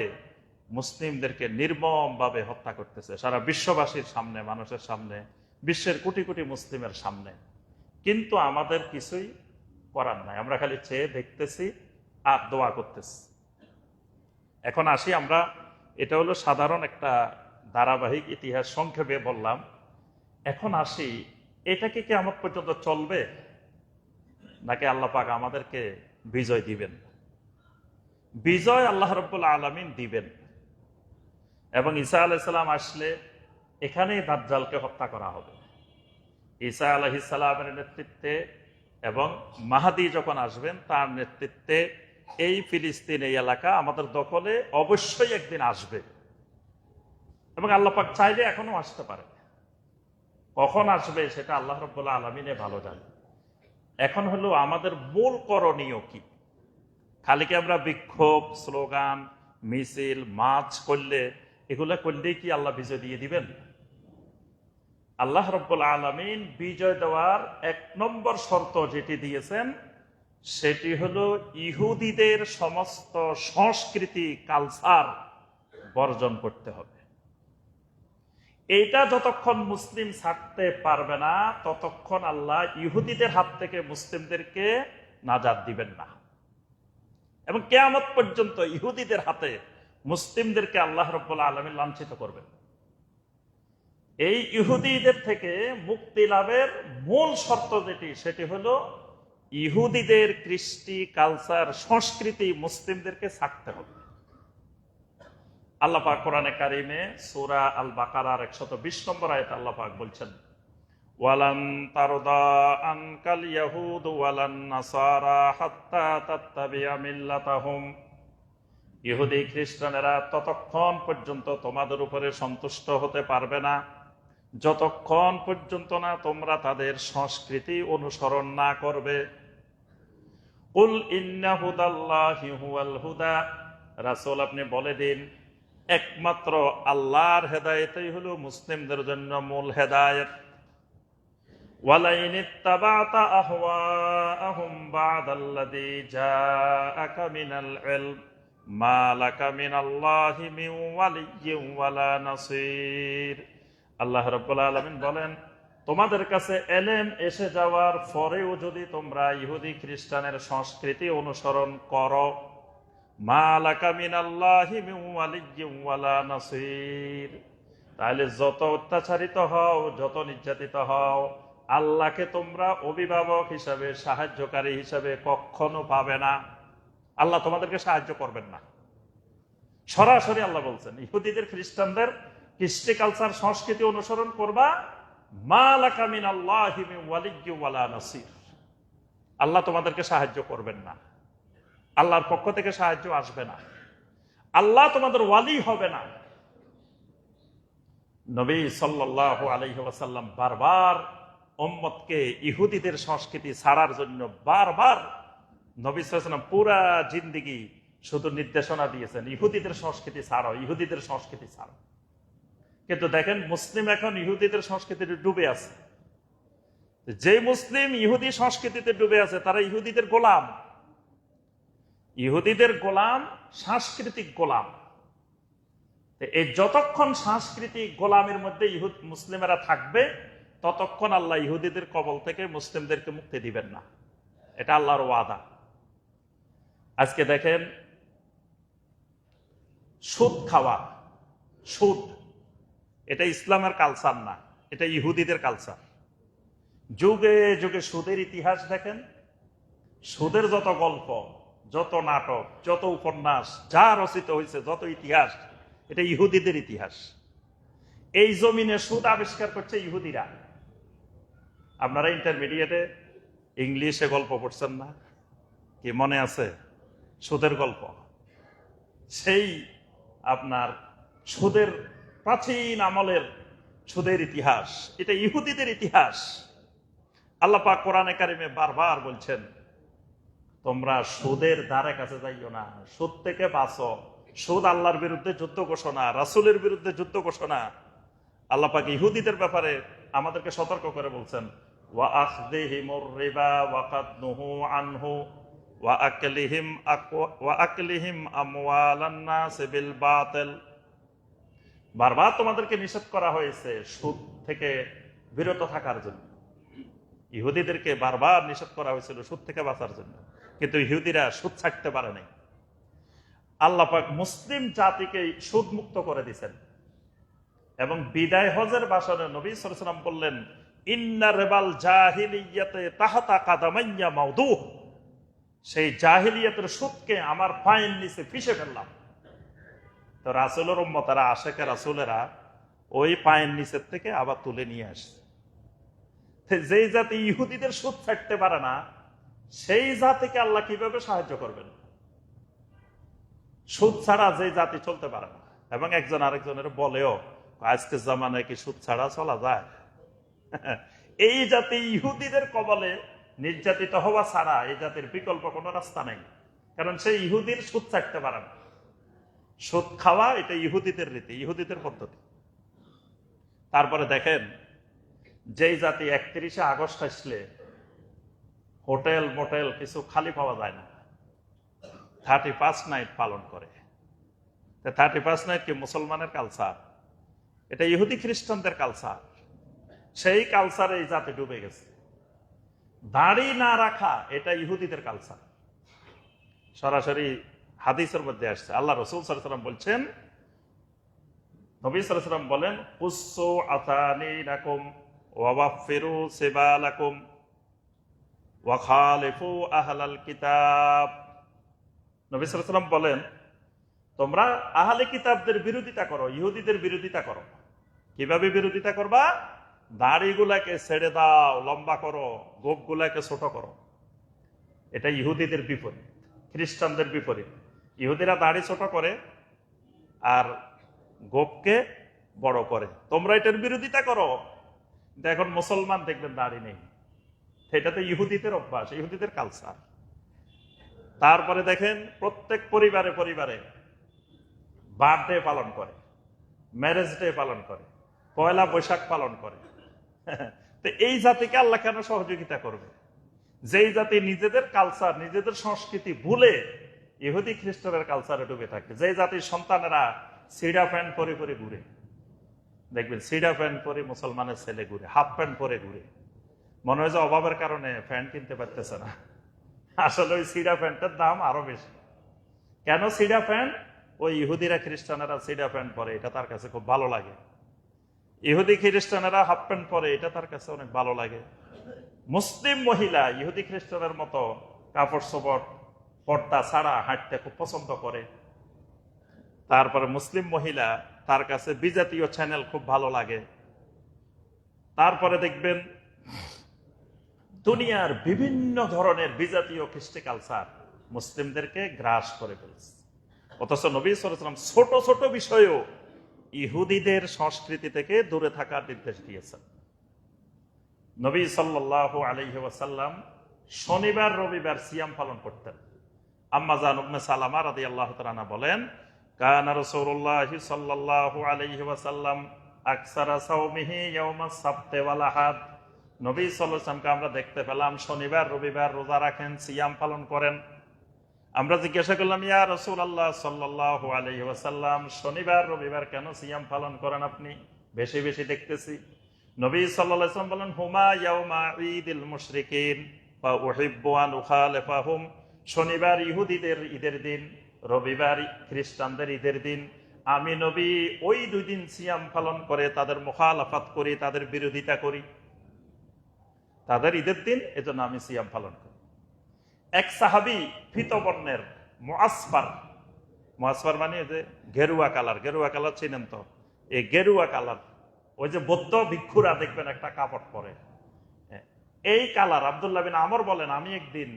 মুসলিমদেরকে নির্মমভাবে হত্যা করতেছে সারা বিশ্ববাসীর সামনে, মানুষের সামনে, বিশ্বের কোটি কোটি মুসলিমের সামনে। কিন্তু আমাদের কিছুই করার নাই, আমরা খালি চেয়ে দেখতেছি আর দোয়া করতেছি। এখন আসি আমরা, এটা হলো সাধারণ একটা ধারাবাহিক ইতিহাস, সংক্ষেপে বললাম। এখন আসি, এটা কি কিয়ামত পর্যন্ত চলবে নাকি আল্লাহ পাক আমাদেরকে বিজয় দিবেন? বিজয় আল্লাহ রাব্বুল আলামিন দিবেন এবং ঈসা আলাইহিস সালাম আসলে এখানেই দাজ্জালকে হত্যা করা হবে। ঈসা আলাইহিস সালামের নেতৃত্বে এবং মাহদী যখন আসবেন তার নেতৃত্বে এই ফিলিস্তিন, এই এলাকা আমাদের দখলে অবশ্যই একদিন আসবে এবং আল্লাহ পাক চাইলে এখনো আসতে পারে। কখন আসবে সেটা আল্লাহ রাব্বুল আলামিনে ভালো জানে। এখন হলো আমাদের মূল করণীয় কি? খালি কি আমরা বিক্ষোভ, স্লোগান, মিছিল, মার্চ করলে, এগুলা করলেই কি আল্লাহ বিজয় দিয়ে দিবেন? আল্লাহ রাব্বুল আলামিন বিজয় দেওয়ার 1 নম্বর শর্ত যেটি দিয়েছেন সেটি হলো ইহুদিদের সমস্ত সংস্কৃতি, কালচার বর্জন করতে হবে। এইটা যতক্ষণ মুসলিম ছাড়তে পারবে না, ততক্ষণ আল্লাহ ইহুদিদের হাত থেকে মুসলিমদেরকে নাজাত দিবেন না। এবং কিয়ামত পর্যন্ত ইহুদিদের হাতে মুসলিমদেরকে আল্লাহ রাব্বুল আলামিন লাঞ্ছিত করবেন। এই ইহুদিদের থেকে মুক্তি লাভের মূল শর্ত যেটি, সেটি হলো ইহুদিদের কৃষ্টি, কালচার, সংস্কৃতি মুসলিমদেরকে ছাড়তে হবে। আল্লাহ পাক কোরআনে কারিমে সূরা আল বাকারার 120 নম্বর আয়াতে আল্লাহ পাক বলছেন, ওয়ালান তারদা আনকাল ইয়াহুদ ওয়ালান নাসারা হাত্তা তাত্তাবিআ মিল্লাতাহুম। ইহুদি খ্রিস্টানেরা ততক্ষণ পর্যন্ত তোমাদের উপরে সন্তুষ্ট হতে পারবে না, যতক্ষণ পর্যন্ত না তোমরা তাদের সংস্কৃতি অনুসরণ না করবে। কুল ইন্না হুদাল্লাহি হুয়াল হুদা, রাসূল আপনি বলে দিন, একমাত্র আল্লাহর হেদায়েতই হলো মুসলিমদের জন্য মূল হেদায়েত। ওয়ালাইন ইত্তাবাতা আহওয়াআহুম বা'দাল্লাযী জাআকা মিনাল ইলম মা লাকা মিনাল্লাহি মিন ওয়ালিয়্যিন ওয়ালা নাসীর। আল্লাহ রাব্বুল আলামিন বলেন, তোমাদের কাছে এলেম এসে যাওয়ার পরেও যদি তোমরা ইহুদি খ্রিস্টানের সংস্কৃতি অনুসরণ করো, মা লাকা মিনাল্লাহি মিন ওয়ালিয়্যিন ওয়ালা নাসীর, তাহলে যত অত্যাচারিত হও, যত নির্যাতিত হও, আল্লাহকে তোমরা অভিভাবক হিসাবে, সাহায্যকারী হিসাবে কখনো পাবে না। আল্লাহ তোমাদেরকে সাহায্য করবেন না। সরাসরি আল্লাহ বলছেন, ইহুদিদের খ্রিস্টানদের কৃষ্টি, কালচার, সংস্কৃতি অনুসরণ করবা, মা লাকা মিনাল্লাহি মিন ওয়ালিয়্যিন ওয়ালা নাসীর, আল্লাহ তোমাদেরকে সাহায্য করবেন না, আল্লাহর পক্ষ থেকে সাহায্য আসবে না, আল্লাহ তোমাদের ওয়ালি হবে না। নবী সাল্লাল্লাহু আলাইহি ওয়াসাল্লাম বারবার উম্মতকে ইহুদিদের সংস্কৃতি ছাড়ার জন্য বারবার নবী সাল্লাল্লাহু আলাইহি ওয়াসাল্লাম পুরা জিন্দেগি শুধু নির্দেশনা দিয়েছেন, ইহুদিদের সংস্কৃতি ছাড়ো, ইহুদিদের সংস্কৃতি ছাড়ো। কিন্তু দেখেন, মুসলিম এখন ইহুদিদের সংস্কৃতিতে ডুবে আছে। যে মুসলিম ইহুদি সংস্কৃতিতে ডুবে আছে, তারা ইহুদিদের গোলাম, ইহুদিদের গোলাম, সাংস্কৃতিক গোলাম। এই যতক্ষণ সাংস্কৃতিক গোলামের মধ্যে মুসলিমেরা থাকবে, ততক্ষণ আল্লাহ ইহুদিদের কবল থেকে মুসলিমদেরকে মুক্তি দিবেন না। এটা আল্লাহর ওয়াদা। আজকে দেখেন, সুদ খাওয়া, সুদ, এটা ইসলামের কালচার না, এটা ইহুদিদের কালচার। যুগে যুগে সুদের ইতিহাস দেখেন, সুদের যত গল্প, যত নাটক, যত উপন্যাস, যা রচিত হয়েছে, যত ইতিহাস, এটা ইহুদিদের ইতিহাস। এই জমিনে সুদ আবিষ্কার করছে ইহুদিরা। আপনারা ইন্টারমিডিয়েটে ইংলিশে গল্প পড়ছেন না? কি মনে আছে? সুদের গল্প, সেই আপনার সুদের প্রাচীন আমলের সুদের ইতিহাস, এটা ইহুদিদের ইতিহাস। আল্লাহ পাক কোরআনে কারিমে বারবার বলছেন, তোমরা সুদের ধারে কাছে যাইও না, সুদ থেকে বাঁচো। সুদ আল্লাহর বিরুদ্ধে যুদ্ধ ঘোষণা, রাসূলের বিরুদ্ধে যুদ্ধ ঘোষণা। আল্লাহ পাক ইহুদিদের ব্যাপারে আমাদেরকে সতর্ক করে বলছেন, ওয়া আখযিহিমুর রিবা ওয়া কাদ নুহু আনহু ওয়া আকলিহিম আমওয়ালান নাস বিল বাতিল। বারবার তোমাদেরকে নিষেধ করা হয়েছে সুদ থেকে বিরত থাকার জন্য। ইহুদিদেরকে বারবার নিষেধ করা হয়েছিল সুদ থেকে বাঁচার জন্য, কিন্তু ইহুদিরা সুদ ছাড়তে পারে নাই। আল্লাহ পাক মুসলিম জাতিকে সুদ মুক্ত করে দিয়েছেন। এবং বিদায় হজের ভাষণে নবী সাল্লাল্লাহু আলাইহি ওয়াসাল্লাম বললেন, ইন্না রিবাল জাহিলিয়াতে তাহতা কাদামাইয়া মাউদুহ, সেই জাহিলিয়াতের সুদকে আমার পায়ের নিচে পিষে ফেললাম। তো রাসূলের উম্মতেরা, আশেকে রাসূলেরা ওই পায়ের নিচের থেকে আবার তুলে নিয়ে আসছে। যেই জাতি ইহুদিদের সুদ ছাড়তে পারে না, সেই জাতিকে আল্লাহ কিভাবে সাহায্য করবেন? সুদ ছাড়া যে জাতি চলতে পারে না। এবং একজন আরেকজনের বলেও, আজকের জামানায় কি সুদ ছাড়া চলা যায়? এই জাতি ইহুদিদের কবলে নির্যাতিত হওয়া ছাড়া এই জাতির বিকল্প কোনো রাস্তা নেই। কারণ সেই ইহুদির সুদ ছাড়তে পারে না। সুদ খাওয়া এটা ইহুদিদের রীতি, ইহুদিদের পদ্ধতি। তারপরে দেখেন, যেই জাতি 31শে আগস্ট আসলে হোটেল মোটেল কিছু খালি পাওয়া যায় না, 31 নাইট পালন করে। 31 নাইট কি মুসলমানের কালচার? এটা ইহুদি খ্রিস্টানদের কালচার। সেই কালচারে এই জাতি ডুবে গেছে। দাড়ি না রাখা এটা ইহুদিদের কালচার। সরাসরি হাদিসের মধ্যে আসছে। আল্লাহ রাসূল সাল্লাল্লাহু আলাইহি ওয়াসাল্লাম বলছেন, নবী সাল্লাল্লাহু আলাইহি ওয়াসাল্লাম বলেন, কুসু আতানিনাকুম ওয়া ওয়াফিরু সিবালাকুম ওয়া খালিফু আহলাল কিতাব। নবী সাল্লাল্লাহু আলাইহি ওয়াসাল্লাম বলেন, তোমরা আহলে কিতাবদের বিরোধিতা করো, ইহুদিদের বিরোধিতা করো। কিভাবে বিরোধিতা করবা? দাড়িগুলাকে ছেড়ে দাও, লম্বা করো, গোপগুলাকে ছোট করো। এটা ইহুদিদের বিপরীত, খ্রিস্টানদের বিপরীত। ইহুদিরা দাড়ি ছোট করে আর গোপকে বড় করে। তোমরা এটার বিরোধিতা করো। এখন মুসলমান দেখবেন দাড়ি নেই, এটা তো ইহুদিদের অভ্যাস, ইহুদিদের কালচার। তারপরে দেখেন প্রত্যেক পরিবারে পরিবারে বার্থডে পালন করে, ম্যারেজ ডে পালন করে, পয়লা বৈশাখ পালন করে। তো এই জাতিকে আল্লাহ কেন সহযোগিতা করবে? যেই জাতি নিজেদের কালচার, নিজেদের সংস্কৃতি ভুলে ইহুদি খ্রিস্টানের কালচারে ডুবে থাকে। যে জাতির সন্তানেরা সিডা প্যান্ট পরে পরে ঘুরে, দেখবেন সিডা প্যান্ট পরে মুসলমানের ছেলে ঘুরে, হাফ প্যান্ট পরে ঘুরে। মনে হয় যে অভাবের কারণে প্যান্ট কিনতে পারতেছে না। আসলে ওই সিডা প্যান্টের দাম আরো বেশি। কেন সিডা প্যান্ট? ওই ইহুদিরা খ্রিস্টানেরা সিডা প্যান্ট পরে, এটা তার কাছে খুব ভালো লাগে। ইহুদি খ্রিস্টানেরা হাফ প্যান্ট পরে, এটা তার কাছে অনেক ভালো লাগে। মুসলিম মহিলা ইহুদি খ্রিস্টানের মতো কাপড় চোপড় পর্দা ছাড়া হাঁটতে খুব পছন্দ করে। তারপরে মুসলিম মহিলা, তার কাছে বিজাতীয় চ্যানেল খুব ভালো লাগে। তারপরে দেখবেন দুনিয়ার বিভিন্ন ধরনের বিজাতীয় কৃষ্টি কালচার মুসলিমদেরকে গ্রাস করে ফেলছে। অথচ নবী সাল্লাল্লাহু আলাইহি ওয়াসাল্লাম ছোট ছোট বিষয়েও ইহুদিদের সংস্কৃতি থেকে দূরে থাকার নির্দেশ দিয়েছেন। নবী সাল্লাল্লাহু আলাইহি ওয়াসাল্লাম শনিবার রবিবার সিয়াম পালন করতেন। আম্মা জান উম্মে সালামা রাদিয়াল্লাহু তাআলা আনহা বলেন, কানা রাসূলুল্লাহ সাল্লাল্লাহু আলাইহি ওয়াসাল্লাম আকসারা সাওমিহি ইয়াউমাস সাবতি ওয়াল আহাদ। নবী সাল্লাল্লাহু আলাইহি ওয়াসাল্লামকে আমরা দেখতে পেলাম শনিবার রবিবার রোজা রাখেন, সিয়াম পালন করেন। আমরা জিজ্ঞাসা করলাম, ইয়া রাসূলুল্লাহ সাল্লাল্লাহু আলাইহি ওয়াসাল্লাম, শনিবার রবিবার কেন সিয়াম পালন করেন আপনি? বেশি বেশি দেখতেছি। নবী সাল্লাল্লাহু আলাইহি ওয়াসাল্লাম বলেন, হুমা ইয়াউমা ঈদিল মুশরিকিন ওয়া উহিব্বু আন উখালিফাহুম। শনিবার ইহুদিদের ঈদের দিন, রবিবার খ্রিস্টানদের ঈদের দিন। আমি নবী ওই দুই দিন সিয়াম পালন করে তাদের মুখালাফাত করি, তাদের বিরোধিতা করি। তাদের ঈদের দিন, এজন্য আমি সিয়াম পালন করি। এক সাহাবী ফিতবর্ণের মুআসফার, মুআসফার মানে যে গেরুয়া কালার, গেরুয়া কালার চিনেন তো? এই গেরুয়া কালার, ওই যে বৌদ্ধ ভিক্ষুরা দেখবেন একটা কাপড় পরে, এই কালার। আব্দুল্লাহ বিন আমর বলেন, আমি একদিন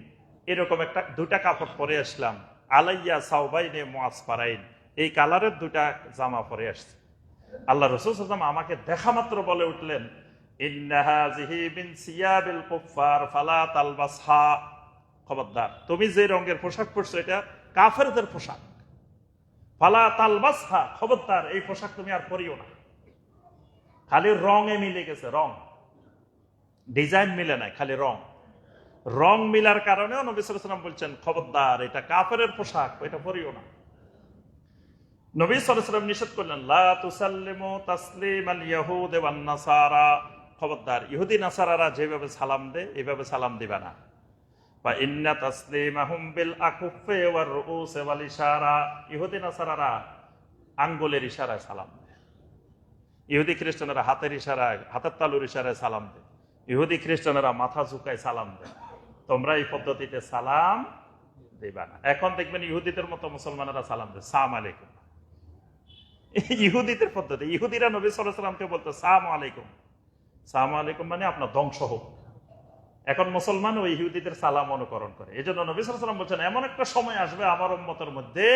এরকম একটা দুটা কাপড় পরে আসলাম, আলাইয়া সাওবাইনে মুআসফারাইন, এই কালারের দুটা জামা পরে আসছে। আল্লাহ রাসূল সাল্লাল্লাহু আলাইহি ওয়াসাল্লাম আমাকে দেখা মাত্র বলে উঠলেন, ইন্না হাযিহি মিন সিয়াবিল কুফফার ফালা তালবাসহা। খবরদার, তুমি যে রঙের পোশাক পরছো এটা কাফেরদের পোশাক। ফালা তালবাসহা, খবরদার এই পোশাক তুমি আর পরিও না। খালি রঙে মিলে গেছে, রং, ডিজাইন মিলে নাই, খালি রং। রং মিলার কারণেও নবী সাল্লাল্লাহু আলাইহি ওয়াসাল্লাম বলছেন, খবরদার এটা কাফেরের পোশাক, এটা পরিও না। নবী সাল্লাল্লাহু আলাইহি ওয়াসাল্লাম নিষেধ করলেন, লা তুসাল্লিমু তাসলিমাল ইয়াহুদ ওয়ান নাসারা। খবরদার ইহুদি নাসারারা যেভাবে সালাম দেয় এইভাবে সালাম দিবা না। বা ইন্না তাসলিমাহুম বিল আকুফি ওয়ার রুউস ওয়াল ইশারা। ইহুদি নাসারারা আঙ্গুলের ইশারায় সালাম দেয়, ইহুদি খ্রিস্টানেরা হাতের ইশারায়, হাতের তালুর ইশারায় সালাম দেয়, ইহুদি খ্রিস্টানেরা মাথা ঝুঁকায় সালাম দেয়। তোমরা এই পদ্ধতিতে সালাম দিবা না। এখন দেখবেন ইহুদিদের মতো মুসলমানেরা সালাম দেয়, সালাম আলাইকুম। ইহুদিদের পদ্ধতি। ইহুদিরা নবী সাল্লাল্লাহু আলাইহি ওয়াসাল্লামকে বলতো সালাম আলাইকুম, সালাম আলাইকুম মানে আপনার ধ্বংস হোক। এখন মুসলমান ওই ইহুদিদের সালাম অনুকরণ করে। এই জন্য নবী সাল্লাল্লাহু আলাইহি ওয়াসাল্লাম বলছেন, এমন একটা সময় আসবে আমার উম্মতের মধ্যে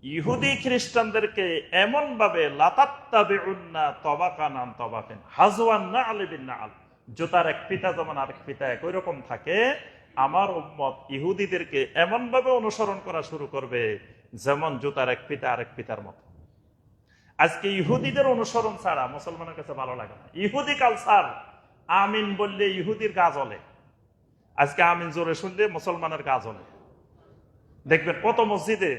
ইহুদি খ্রিস্টানদেরকে এমন ভাবে লাতাত্তাবিউন্না তাবাকান আন তাবাকিন হাজওয়ান না'ল বিন না'ল, জুতার এক ফিতা যেমন আরেক ফিতা একই রকম থাকে, আমার উম্মত ইহুদিদেরকে এমন ভাবে অনুসরণ করা শুরু করবে যেমন জুতার এক ফিতা আরেক ফিতার মতো। আজকে ইহুদিদের অনুসরণ ছাড়া মুসলমানের কাছে ভালো লাগে না। ইহুদি কালচার, আমিন বললে ইহুদির গা জ্বলে। আজকে আমিন জোরে শুনলে মুসলমানের গা জ্বলে। দেখবেন কত মসজিদে,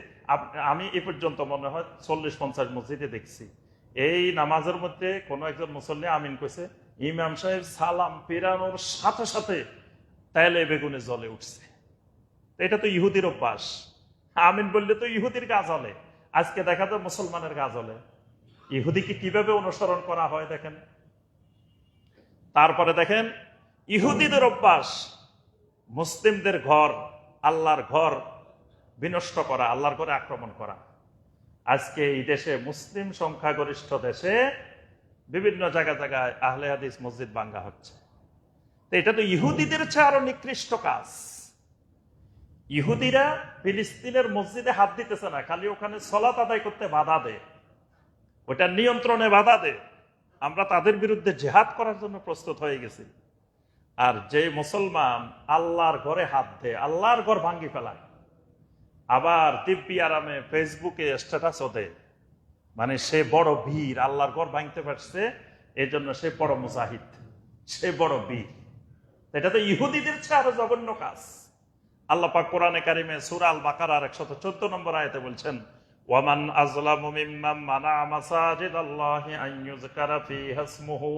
আমি এ পর্যন্ত মনে হয় 40-50 মসজিদে দেখছি এই নামাজের মধ্যে কোন একজন মুসল্লি আমিন কইছে, ইমাম সাহেব সালাম ফেরানোর সাথে সাথে তেলে বেগুনে জ্বলে উঠছে। এটা তো ইহুদির অভ্যাস। আমিন বললে তো ইহুদির গা জ্বলে, আজকে দেখা যায় মুসলমানের গা জ্বলে। ইহুদিকে কিভাবে অনুসরণ করা হয় দেখেন। তারপরে দেখেন ইহুদিদের অভ্যাস মুসলিমদের ঘর, আল্লাহর ঘর বিনষ্ট করা, আল্লাহর ঘরে আক্রমণ করা। আজকে এই দেশে মুসলিম সংখ্যাগরিষ্ঠ দেশে বিভিন্ন জায়গায় জায়গায় আহলে হাদিস মসজিদ ভাঙ্গা হচ্ছে। তো এটা তো ইহুদিদের চেয়ে আরো নিকৃষ্ট কাজ। ইহুদিরা ফিলিস্তিনের মসজিদে হাত দিতেছে না, খালি ওখানে সালাত আদায় করতে বাধা দেয়, ওটা নিয়ন্ত্রণে বাধা দেয়। আমরা তাদের বিরুদ্ধে জিহাদ করার জন্য প্রস্তুত হয়ে গেছি। আর যে মুসলমান আল্লাহর ঘরে হাত দেয়, আল্লাহর ঘর ভাঙ্গি ফেলায়, আবার দিব্যি আরামে ফেসবুকে স্ট্যাটাসও দেয়, মানে সে বড় বীর, আল্লাহর ঘর ভাঙতে পারছে, এই জন্য সে বড় মুজাহিদ, সে বড় বীর। এটা তো ইহুদিদের চেয়ে আরো জঘন্য কাজ। আল্লাহ পাক কোরআনে কারিমে সূরা আল বাকারার 114 নম্বর আয়াতে বলছেন, ওয়ামান আযলামু মিম্মান মানাআ মাসাজিদাল্লাহি আন ইউযকারা ফীহা ইসমুহু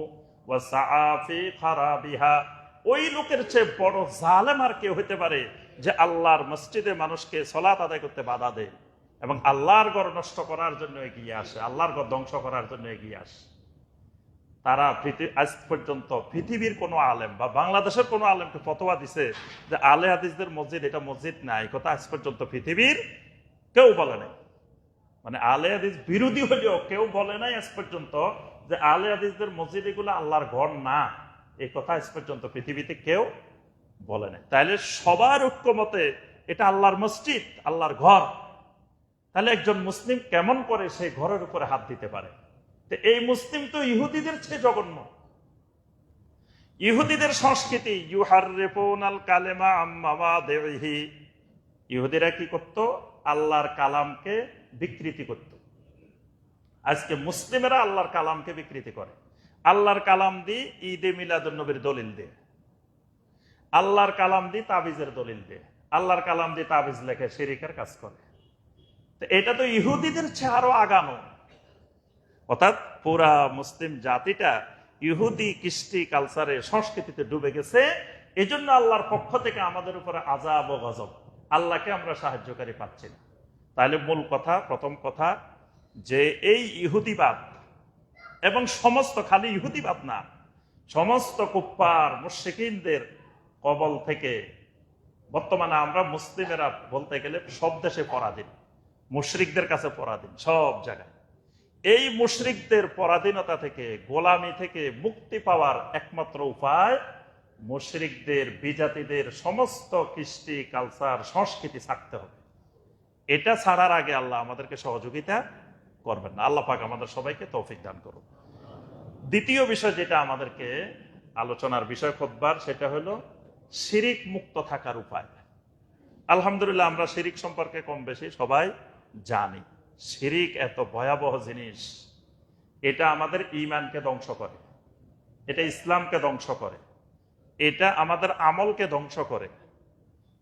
ওয়া সাআ ফী খারাবিহা। ওই লোকের চেয়ে বড় জালেম আর কেউ হতে পারে যে আল্লাহর মসজিদে মানুষকে সালাত আদায় করতে বাধা দেয় এবং আল্লাহর ঘর নষ্ট করার জন্য এগিয়ে আসে, আল্লাহর ঘর ধ্বংস করার জন্য এগিয়ে আসে। তারা আজ পর্যন্ত পৃথিবীর কোনো আলেম বা বাংলাদেশের কোনো আলেমকে ফতোয়া দিছে যে আলে হাদিসদের মসজিদ এটা মসজিদ না, এই কথা আজ পর্যন্ত পৃথিবীর কেউ বলে নাই। মানে আলে হাদিস বিরোধী হলেও কেউ বলে নাই আজ পর্যন্ত যে আলে হাদিসদের মসজিদ এগুলো আল্লাহর ঘর না, এই কথা আজ পর্যন্ত পৃথিবীতে কেউ বলে নাই। তাহলে সবার ঐক্যমতে এটা আল্লাহর মসজিদ, আল্লাহর ঘর। তাহলে একজন মুসলিম কেমন করে সেই ঘরের উপরে হাত দিতে পারে? এই মুসলিম তো ইহুদিদের চেয়ে জঘন্য। ইহুদিদের সংস্কৃতি ইউহাররিফুনাল কালিমা আম মাওয়াদিহি। ইহুদিরা কি করত? আল্লাহর কালামকে বিকৃতি করত। আজকে মুসলিমেরা আল্লাহর কালামকে বিকৃতি করে। আল্লাহর কালাম দিয়ে ঈদে মিলাদুন নবীর দলিল দেয়, আল্লাহর কালাম দিয়ে তাবিজের দলিল দেয়, আল্লাহর কালাম দিয়ে তাবিজ লেখে, শিরিকের কাজ করে। এটা তো ইহুদিদের চেয়ে আরো আগানো। অর্থাৎ পুরা মুসলিম জাতিটা ইহুদি কৃষ্টি কালচারে, সংস্কৃতিতে ডুবে গেছে। এজন্য আল্লাহর পক্ষ থেকে আমাদের উপরে আযাব ও গজব। আল্লাহকে আমরা সাহায্যকারী পাচ্ছি না। তাহলে মূল কথা, প্রথম কথা যে এই ইহুদিবাদ এবং সমস্ত, খালি ইহুদিবাদ না, সমস্ত কুফফার মুশরিকিনদের কবল থেকে বর্তমানে আমরা মুসলিমেরা বলতে গেলে সব দেশে পরাধীন, মুশরিকদের কাছে পরাধীন সব জায়গায়। এই মুশরিকদের পরাধীনতা থেকে, গোলামি থেকে মুক্তি পাওয়ার একমাত্র উপায় মুশরিকদের, বিজাতিদের সমস্ত কৃষ্টি কালচার সংস্কৃতি ছাড়তে হবে। এটা ছাড়ার আগে আল্লাহ আমাদেরকে সহযোগিতা করবেন না। আল্লাহ পাক আমাদের সবাইকে তৌফিক দান করুন। দ্বিতীয় বিষয় যেটা আমাদেরকে আলোচনার বিষয় খুতবার, সেটা হলো শিরিক মুক্ত থাকার উপায়। আলহামদুলিল্লাহ আমরা শিরিক সম্পর্কে কম বেশি সবাই জানি। শিরিক এত ভয়াবহ জিনিস, এটা আমাদের ঈমানকে ধ্বংস করে, এটা ইসলামকে ধ্বংস করে, এটা আমাদের আমলকে ধ্বংস করে,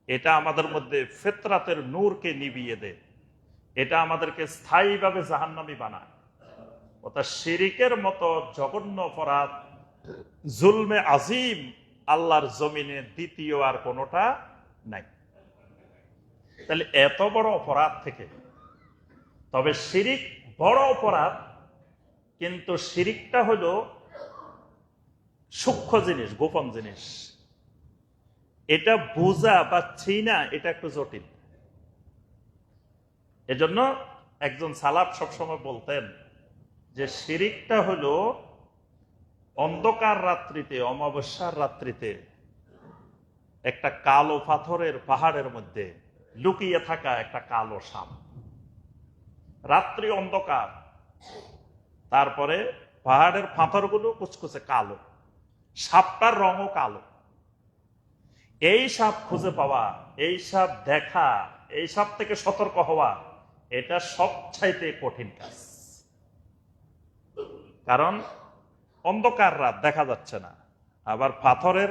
এটা আমাদের মধ্যে ফিতরাতের নূরকে নিভিয়ে দেয়, এটা আমাদেরকে স্থায়ীভাবে জাহান্নামী বানায়। অর্থাৎ শিরিকের মতো জঘন্য অপরাধ, জুলমে আজিম আল্লাহর জমিনে দ্বিতীয় আর কোনোটা নাই। তাহলে এত বড় অপরাধ থেকে, তবে শিরিক বড় অপরাধ, কিন্তু শিরিকটা হলো সূক্ষ্ম জিনিস, গোপন জিনিস। এটা বোঝা বা চিনা এটা একটু জটিল। এজন্য একজন সালাফ সবসময় বলতেন যে শিরিকটা হলো অন্ধকার রাত্রিতে, অমাবস্যার রাত্রিতে একটা কালো পাথরের পাহাড়ের মধ্যে লুকিয়ে থাকা একটা কালো সাপ। রাত্রি অন্ধকার, তারপরে পাহাড়ের পাথরগুলো কুচকুচে কালো, সাপটার রঙও কালো। এই সাপ খুঁজে পাওয়া, এই সাপ দেখা, এই সাপ থেকে সতর্ক হওয়া, এটা সবচাইতে কঠিন কাজ। কারণ অন্ধকার রাত, দেখা যাচ্ছে না, আবার পাথরের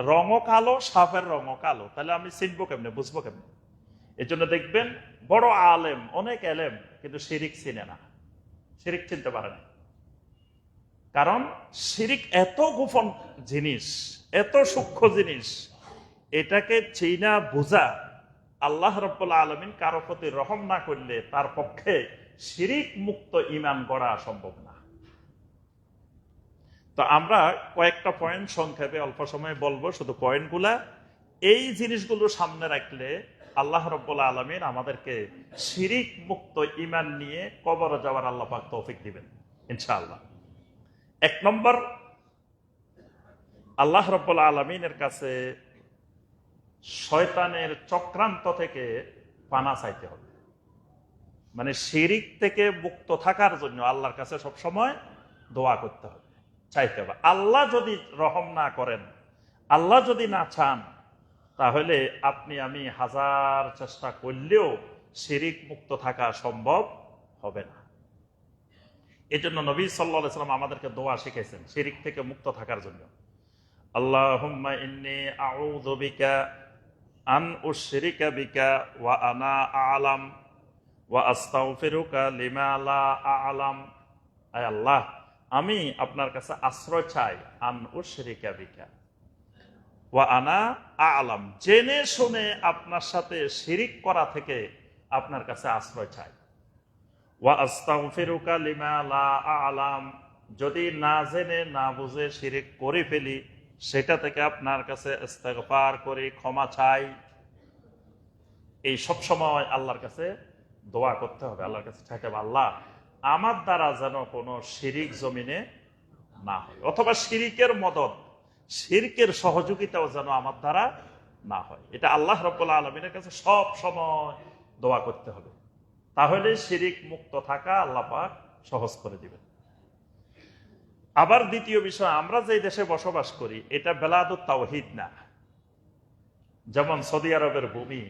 রঙও কালো, সাপের রঙও কালো, তাহলে আমি চিনবো কেমনে, বুঝবো কেমনে? এই জন্য দেখবেন বড় আলেম, অনেক এলেম, কিন্তু শিরিক চিনে না, শিরিক চিনতে পারে না। কারণ শিরিক এত গোপন জিনিস, এত সূক্ষ্ম জিনিস, এটাকে চিনা বোঝা আল্লাহ রাব্বুল আলামিন কারো প্রতি রহম না করলে তার পক্ষে শিরিক মুক্ত ঈমান গড়া সম্ভব না। তো আমরা কয়েকটা পয়েন্ট সংক্ষেপে অল্প সময় বলবো, শুধু পয়েন্টগুলা। এই জিনিসগুলো সামনে রাখলে আল্লাহ রাব্বুল আলামিন আমাদেরকে শিরিক মুক্ত ঈমান নিয়ে কবরে যাওয়ার আল্লাহ পাক তৌফিক দিবেন ইনশাআল্লাহ। 1 নম্বর, আল্লাহ রাব্বুল আলামিনের কাছে শয়তানের চক্রান্ত থেকে পানা চাইতে হবে। মানে শিরিক থেকে মুক্ত থাকার জন্য আল্লাহর কাছে সব সময় দোয়া করতে হবে, চাইতে হবে। আল্লাহ যদি রহম না করেন, আল্লাহ যদি না চান, তাহলে আপনি আমি হাজার চেষ্টা করলেও শিরিক মুক্ত থাকা সম্ভব হবে না। এই জন্য নবী সাল্লাল্লাহু আলাইহি ওয়াসাল্লাম আমাদেরকে দোয়া শিখাইছেন শিরিক থেকে মুক্ত থাকার জন্য। আল্লাহুম্মা ইন্নী আউযু বিকা আন উশরিকা বিকা ওয়া আনা আ'লাম ওয়া আস্তাগফিরুকা লিমা লা আ'লাম। আয় আল্লাহ, আমি আপনার কাছে আশ্রয় চাই আন উশরিকা বিকা ওয়া আনা আ'লাম, জেনে শুনে আপনার সাথে শিরিক করা থেকে আপনার কাছে আশ্রয় চাই। ওয়া আস্তাগফিরুকা লিমা লা আ'লাম, যদি না জেনে না বুঝে শিরিক করে ফেলি সেটা থেকে আপনার কাছে ইস্তেগফার করে ক্ষমা চাই। এই সব সময় আল্লাহর কাছে দোয়া করতে হবে, আল্লাহর কাছে চাইতে হবে আল্লাহ আমার দ্বারা যেন কোনো শিরিক জমিনে না হয়, অথবা শিরিকের মদদ, শিরকের সহযোগিতাও যেন আমার দ্বারা না হয়। এটা আল্লাহ রাব্বুল আলামিনের কাছে সব সময় দোয়া করতে হবে, তাহলে শিরিক মুক্ত থাকা আল্লাহ পাক সহজ করে দিবেন। আবার দ্বিতীয় বিষয়, আমরা যে দেশে বসবাস করি এটা বেলাদুত তাওহীদ না। যেমন সৌদি আরবের ভূমি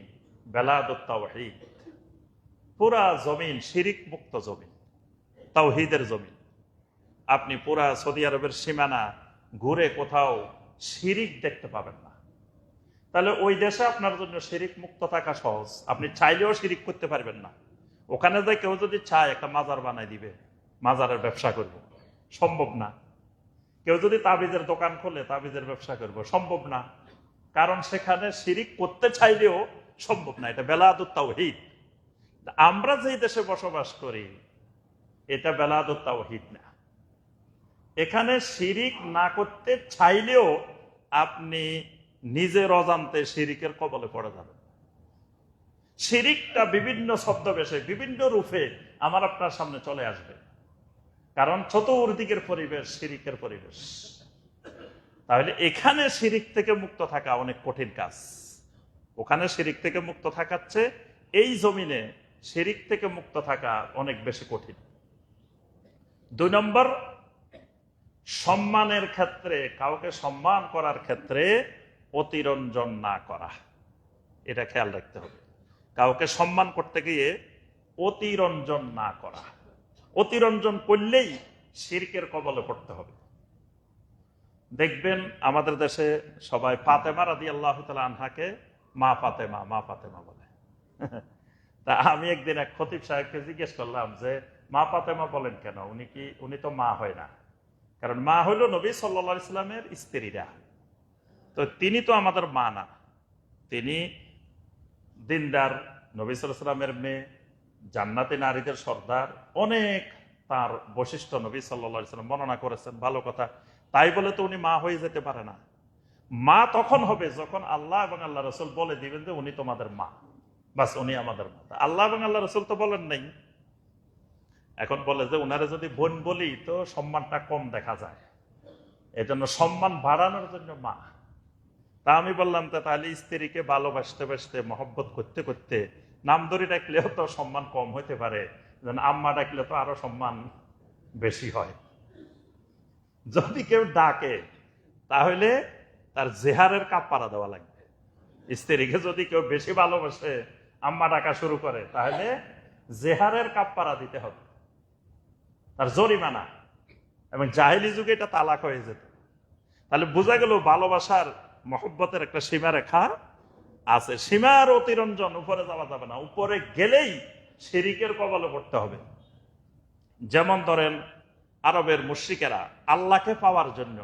বেলাদুত তাওহীদ, পুরা জমিন শিরিক মুক্ত জমিন, তাওহীদের জমিন। আপনি পুরা সৌদি আরবের সীমানা ঘুরে কোথাও শিরিক দেখতে পাবেন না। তাহলে ওই দেশে আপনার জন্য শিরিক মুক্ত থাকা সহজ, আপনি চাইলেও শিরিক করতে পারবেন না। ওখানে যে কেউ যদি চায় একটা মাজার বানাই দিবে, মাজারের ব্যবসা করব, সম্ভব না। কেউ যদি তাবিজের দোকান খোলে তাবিজের ব্যবসা করব, সম্ভব না। কারণ সেখানে শিরিক করতে চাইলেও সম্ভব না, এটা বেলাদুত তাওহীদ। আমরা যেই দেশে বসবাস করি এটা বেলাদুত তাওহীদ না। এখানে শিরিক না করতে চাইলেও আপনি নিজের অজান্তে শিরিকের কবলে পড়ে যাবেন। শিরিকটা বিভিন্ন ছদ্মবেশে বিভিন্ন রূপে আমার আপনার সামনে চলে আসবে, কারণ চতুর্দিকের পরিবেশ শিরিকের পরিবেশ। তাহলে এখানে শিরিক থেকে মুক্ত থাকা অনেক কঠিন কাজ। ওখানে শিরিক থেকে মুক্ত থাকাচ্ছে এই জমিনে শিরিক থেকে মুক্ত থাকা অনেক বেশি কঠিন। 2 নম্বর, সম্মানের ক্ষেত্রে, কাউকে সম্মান করার ক্ষেত্রে অতিরঞ্জন না করা, এটা খেয়াল রাখতে হবে। কাউকে সম্মান করতে গিয়ে অতিরঞ্জন না করা, অতিরঞ্জন করলেই শিরকের কবলে পড়তে হবে। দেখবেন আমাদের দেশে সবাই ফাতেমা রাদিয়াল্লাহু তাআলা আনহাকে মা ফাতেমা, মা ফাতেমা বলে। তা আমি একদিন এক খতিব সাহেবকে জিজ্ঞেস করলাম যে মা ফাতেমা বলেন কেন, উনি তো মা হয় না, কারণ মা হইল নবী সাল্লাল্লাহু আলাইহি সাল্লামের স্ত্রীরা, তো তিনি তো আমাদের মা না। তিনি দিনদার, নবী সাল্লাল্লাহু আলাইহি সাল্লামের মেয়ে, জান্নাতি নারীদের সর্দার, অনেক তার বৈশিষ্ট্য নবী সাল্লাল্লাহু আলাইহি সাল্লাম বর্ণনা করেছেন, ভালো কথা। তাই বলে তো উনি মা হয়ে যেতে পারে না। মা তখন হবে যখন আল্লাহ এবং আল্লাহ রসুল বলে দিবেন যে উনি তোমাদের মা, বাস উনি আমাদের মা। আল্লাহ এবং আল্লাহ রসুল তো বলেন নাই। এখন বলে যে উনারে যদি বোন বলি তো সম্মানটা কম দেখা যায়, এজন্য সম্মান বাড়ানোর জন্য মা। তা আমি বললাম তাহলে স্ত্রীকে ভালোবাসতে বাসতে মহব্বত করতে করতে নাম ধরে ডাকলেও তো সম্মান কম হইতে পারে, যেন আম্মা ডাকলে তো আরো সম্মান বেশি হয়। যদি কেউ ডাকে তাহলে তার জেহারের কাপড়া দেওয়া লাগবে। স্ত্রীকে যদি কেউ বেশি ভালোবাসে আম্মা ডাকা শুরু করে তাহলে জেহারের কাপড়া দিতে হবে, তার জরিমানা। এবং জাহেলি যুগে এটা তালাক হয়ে যেত। তাহলে বোঝা গেল ভালোবাসার মহব্বতের একটা সীমারেখা আছে। সীমার অতিরঞ্জন উপরে যাওয়া যাবে না, উপরে গেলেই শিরিকের কবলে পড়তে হবে। যেমন ধরেন আরবের মুশরিকেরা আল্লাহকে পাওয়ার জন্য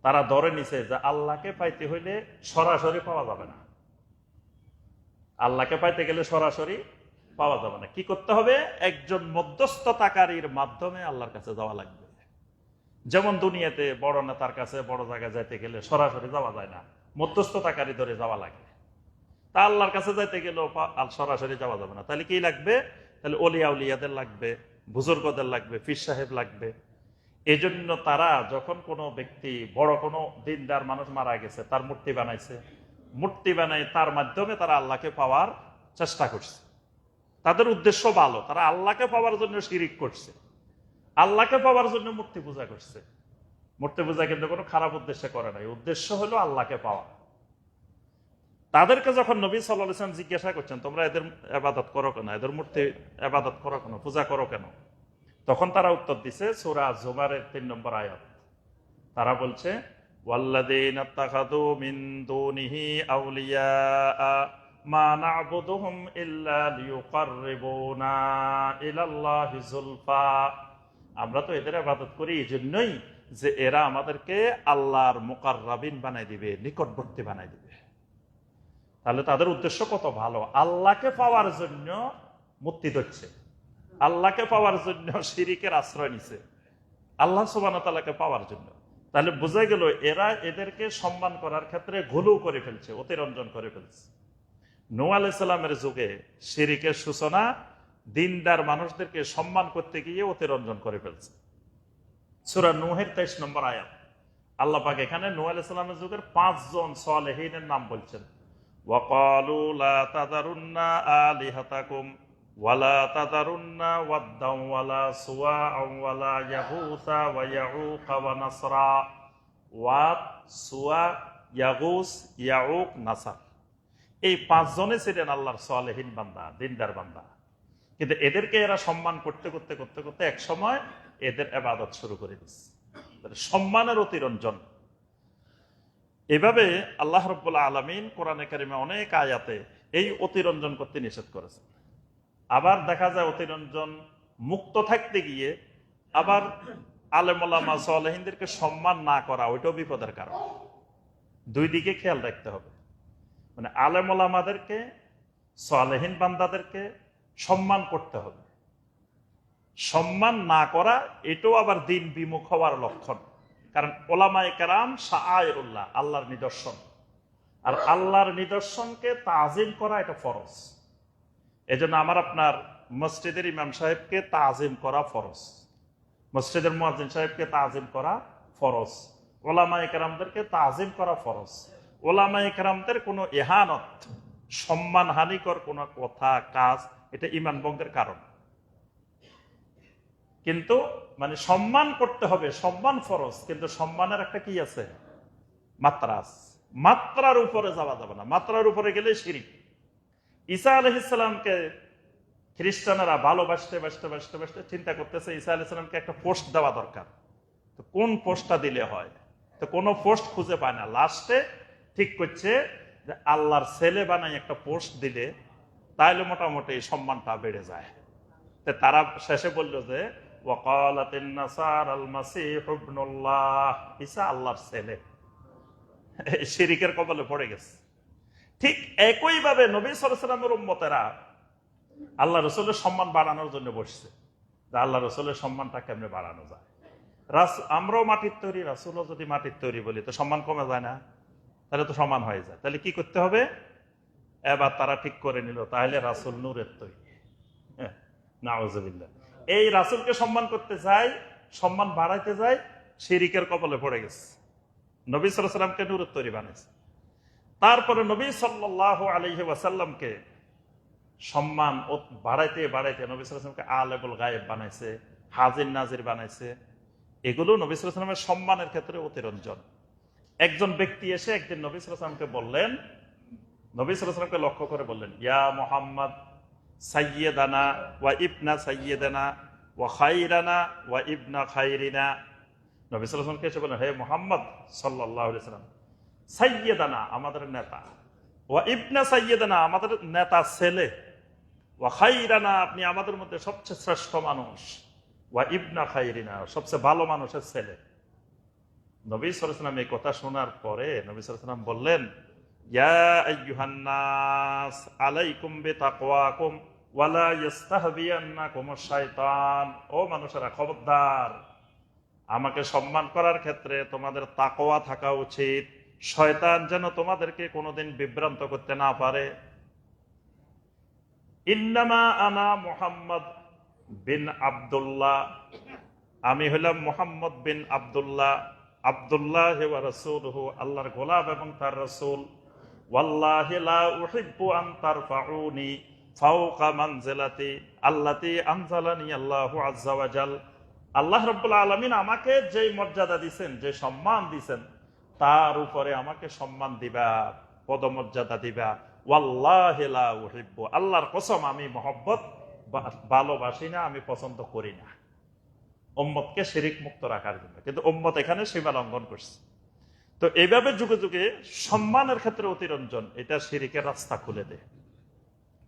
তারা ধরে নিছে যে আল্লাহকে পাইতে হইলে সরাসরি পাওয়া যাবে না, আল্লাহকে পাইতে গেলে সরাসরি পাওয়া যাবে না। কি করতে হবে? একজন মধ্যস্থতাকারীর মাধ্যমে আল্লাহর কাছে যাওয়া লাগবে। যেমন দুনিয়াতে বড় নেতার কাছে বড় জায়গায় যাইতে গেলে সরাসরি যাওয়া যায় না, মধ্যস্থতাকারী ধরে যাওয়া লাগে। তা আল্লাহর কাছে যাইতে গেলেও সরাসরি যাওয়া যাবে না। তাহলে কি লাগবে? তাহলে অলিয়া উলিয়াদের লাগবে, বুজুর্গদের লাগবে, পীর সাহেব লাগবে। এই জন্য তারা যখন কোনো ব্যক্তি, বড় কোনো দিনদার মানুষ মারা গেছে, তার মূর্তি বানাইছে, মূর্তি বানাই তার মাধ্যমে তারা আল্লাহকে পাওয়ার চেষ্টা করছে। তাদের উদ্দেশ্য ভালো, তারা আল্লাহকে পাওয়ার জন্য শিরিক করছে, আল্লাহকে পাওয়ার জন্য মূর্তি পূজা করছে। মূর্তি পূজা কিন্তু কোনো খারাপ উদ্দেশ্যে করে নাই, উদ্দেশ্য হলো আল্লাহকে পাওয়া। তাদেরকে যখন নবী সাল্লাল্লাহু আলাইহি ওয়াসাল্লাম জিজ্ঞাসা করছেন, তোমরা এদের ইবাদত করো কেন, এদের মূর্তি ইবাদত করো কেন, পূজা করো কেন, তখন তারা উত্তর দিছে সূরা জুমারের ৩ নম্বর আয়াত। তারা বলছে, ওয়াল্লাযীনা ইত্তাখাযু মিন দুনিহি আউলিয়া মা না'বুদুহুম ইল্লা লিয়ুকাররিবুনা ইলাল্লাহি যুলফা। আমরা তো এদের ইবাদত করি এই জন্যই যে এরা আমাদেরকে আল্লাহর মুকাররাবিন বানাই দিবে, নিকটবর্তী বানাই দিবে। তাহলে তাদের উদ্দেশ্য কত ভালো, আল্লাহকে পাওয়ার জন্য মূর্তি ধরছে, আল্লাহকে পাওয়ার জন্য শিরিকের আশ্রয় নিছে, আল্লাহ সুবহানাহু ওয়া তাআলাকে পাওয়ার জন্য। তাহলে বোঝা গেল এরা এদেরকে সম্মান করার ক্ষেত্রে ঘুলু করে ফেলছে, অতিরঞ্জন করে ফেলছে। নূহ আলাইহিস সালামের যুগে শিরিকের সূচনা দিনদার মানুষদেরকে সম্মান করতে গিয়ে অতিরঞ্জন করে ফেলছে। সূরা নূহের ২৩ নম্বর আয়াত। আল্লাহ পাক এখানে নূহ আলাইহিস সালামের যুগের ৫ জন সালেহীনের নাম বলছেন। ওয়াকালু লা তাযারুন্না আলিহাতাকুম ওয়ালা তাযারুন্না ওয়াদ্দাও ওয়ালা সুওয়াআ ওয়ালা ইয়াগুসা ওয়া ইয়াউকা ওয়া নাসরা। ওয়াদ, সুওয়া, ইয়াগুস, ইয়াউক, নাসর, এই ৫ জনে ছিলেন আল্লাহর সালেহীন বান্দা, দিনদার বান্দা। কিন্তু এদেরকে এরা সম্মান করতে করতে করতে করতে এক সময় এদের ইবাদত শুরু করে দিচ্ছে, সম্মানের অতিরঞ্জন। এভাবে আল্লাহ রাব্বুল আলামিন কোরআনে কারিমে অনেক আয়াতে এই অতিরঞ্জন করতে নিষেধ করেছেন। আবার দেখা যায় অতিরঞ্জন মুক্ত থাকতে গিয়ে আবার আলেম ওলামা সালেহীনদেরকে সম্মান না করা, ওইটাও বিপদের কারণ। দুই দিকে খেয়াল রাখতে হবে। মানে আলেম ওলামাদেরকে, সালেহীন বান্দাদেরকে সম্মান করতে হবে। সম্মান না করা এটাও আবার দিন বিমুখ হওয়ার লক্ষণ। কারণ ওলামায়ে কেরাম শাআইরুল্লাহ, আল্লাহর নিদর্শন, আর আল্লাহর নিদর্শনকে তাজিম করা এটা ফরজ। এজন্য আমার আপনার মসজিদের ইমাম সাহেবকে তাজিম করা ফরজ, মসজিদের মুয়াজ্জিন সাহেবকে তাজিম করা ফরজ, ওলামায়ে কেরামদেরকে তাজিম করা ফরজ। ওলামায়ে কেরামদের কোনো ইহানত, সম্মানহানিকর কোনো কথা, কাজ, এটা ঈমান ভঙ্গের কারণ। কিন্তু মানে সম্মান করতে হবে, সম্মান ফরজ, কিন্তু সম্মানের একটা কি আছে, মাত্রা আছে। মাত্রার উপরে যাওয়া যাবে না, মাত্রার উপরে গেলে শিরিক। ঈসা আলাইহিস সালামকে খ্রিস্টানেরা ভালোবাসতে বাসতে বাসতে বাসতে চিন্তা করতেছে ঈসা আলাইহিস সালামকে একটা পোস্ট দেওয়া দরকার। তো কোন পোস্টটা দিলে হয়? তো কোনো পোস্ট খুঁজে পায় না। লাস্টে ঠিক করছে যে আল্লাহর ছেলে বানাই একটা পোস্ট দিলে তাইলে মোটামুটি সম্মানটা বেড়ে যায়। তো তারা শেষে বলল যে ওয়াকালাতিন নাসারাল মাসীহু ইবনুল্লাহ, ঈসা আল্লাহর ছেলে। শিরিকের কবলে পড়ে গেছে। ঠিক একইভাবে নবী সাল্লাল্লাহু আলাইহি ওয়াসাল্লামের উম্মতেরা আল্লাহ রাসূলের সম্মান বাড়ানোর জন্য বসছে, যে আল্লাহ রাসূলের সম্মানটা কেমনে বাড়ানো যায়। আমরাও মাটির তৈরি, রাসূলও যদি মাটির তৈরি বলি তো সম্মান কমে যায় না? তাহলে তো সমান হয়ে যায়। তাহলে কি করতে হবে? এবার তারা ঠিক করে নিল তাহলে রাসূল নূরের তৈরি। নাউযুবিল্লাহ। এই রাসূলকে সম্মান করতে যায়, সম্মান বাড়াইতে যায়, শিরিকের কবলে পড়ে গেছে। নবী সাল্লাল্লাহু আলাইহি ওয়াসাল্লামকে নূরের তৈরি বানাইছে। তারপরে নবী সাল্লাল্লাহু আলাইহি ওয়াসাল্লামকে সম্মান বাড়াইতে বাড়াইতে নবী সাল্লাল্লাহু আলাইহি ওয়াসাল্লামকে আলেমুল গায়েব বানাইছে, হাজির নাজির বানাইছে। এগুলো নবী সাল্লাল্লাহু আলাইহি ওয়াসাল্লামের সম্মানের ক্ষেত্রে অতিরঞ্জন। একজন ব্যক্তি এসে একদিন নবী সাল্লাল্লাহু আলাইহি ওয়াসাল্লামকে বললেন, নবী সাল্লাল্লাহু আলাইহি ওয়াসাল্লামকে লক্ষ্য করে বললেন, ইয়া মুহাম্মদ সাইয়্যিদানা ওয়া ইবনা সাইয়্যিদানা ওয়া খায়রানা ওয়া ইবনা খায়রিনা। নবী সাল্লাল্লাহু আলাইহি ওয়াসাল্লামকে এসে বললেন, হে মুহাম্মদ সাল্লাল্লাহু আলাইহি ওয়াসাল্লাম, সাইয়্যিদানা আমাদের নেতা, ওয়া ইবনা সাইয়্যিদানা আমাদের নেতা ছেলে, ওয়া খায়রানা আপনি আমাদের মধ্যে সবচেয়ে শ্রেষ্ঠ মানুষ, ওয়া ইবনা খাইরিনা, সবচেয়ে ভালো মানুষের ছেলে। নবী সাল্লাল্লাহু আলাইহি ওয়াসাল্লাম এই কথা শোনার পরে নবী সাল্লাল্লাহু আলাইহি ওয়াসাল্লাম বললেন, ইয়া আইয়ুহান নাস আলাইকুম বিতাকওয়াকুম ওয়ালা ইস্তাহবিয়ান্নাকুমুশ শাইতান। ও মানুষেরা, খবরদার, আমাকে সম্মান করার ক্ষেত্রে তোমাদের তাকওয়া থাকা উচিত। শয়তান যেন তোমাদেরকে কোনোদিন বিভ্রান্ত করতে না পারে। ইন্নামা আনা মুহাম্মদ বিন আব্দুল্লাহ, আমি হলাম মুহাম্মদ বিন আব্দুল্লাহ, আব্দুল্লাহ ওয়া রাসূলুহু, আল্লাহর গোলাম এবং তার রাসূল। ওয়াল্লাহি লা উহিব্বু আন তারফাউনি ফাওকা মানজিলাতি আল্লাতী আনজালানি আল্লাহু আযজা ওয়া জাল। আল্লাহ রাব্বুল আলামিন আমাকে যে মর্যাদা দিবেন, যে সম্মান দিবেন, তার উপরে আমাকে সম্মান দিবা, পদমর্যাদা দিবা। ওয়াল্লাহি লা উহিব্বু, আল্লাহর কসম আমি মহব্বত ভালোবাসি না, আমি পছন্দ করি না উম্মতকে শিরিক মুক্ত রাখার জন্য। কিন্তু উম্মত এখানে সীমা লঙ্ঘন করছে। তো এইভাবে যুগে যুগে সম্মানের ক্ষেত্রে অতিরঞ্জন, এটা শিরিকের রাস্তা খুলে দেয়।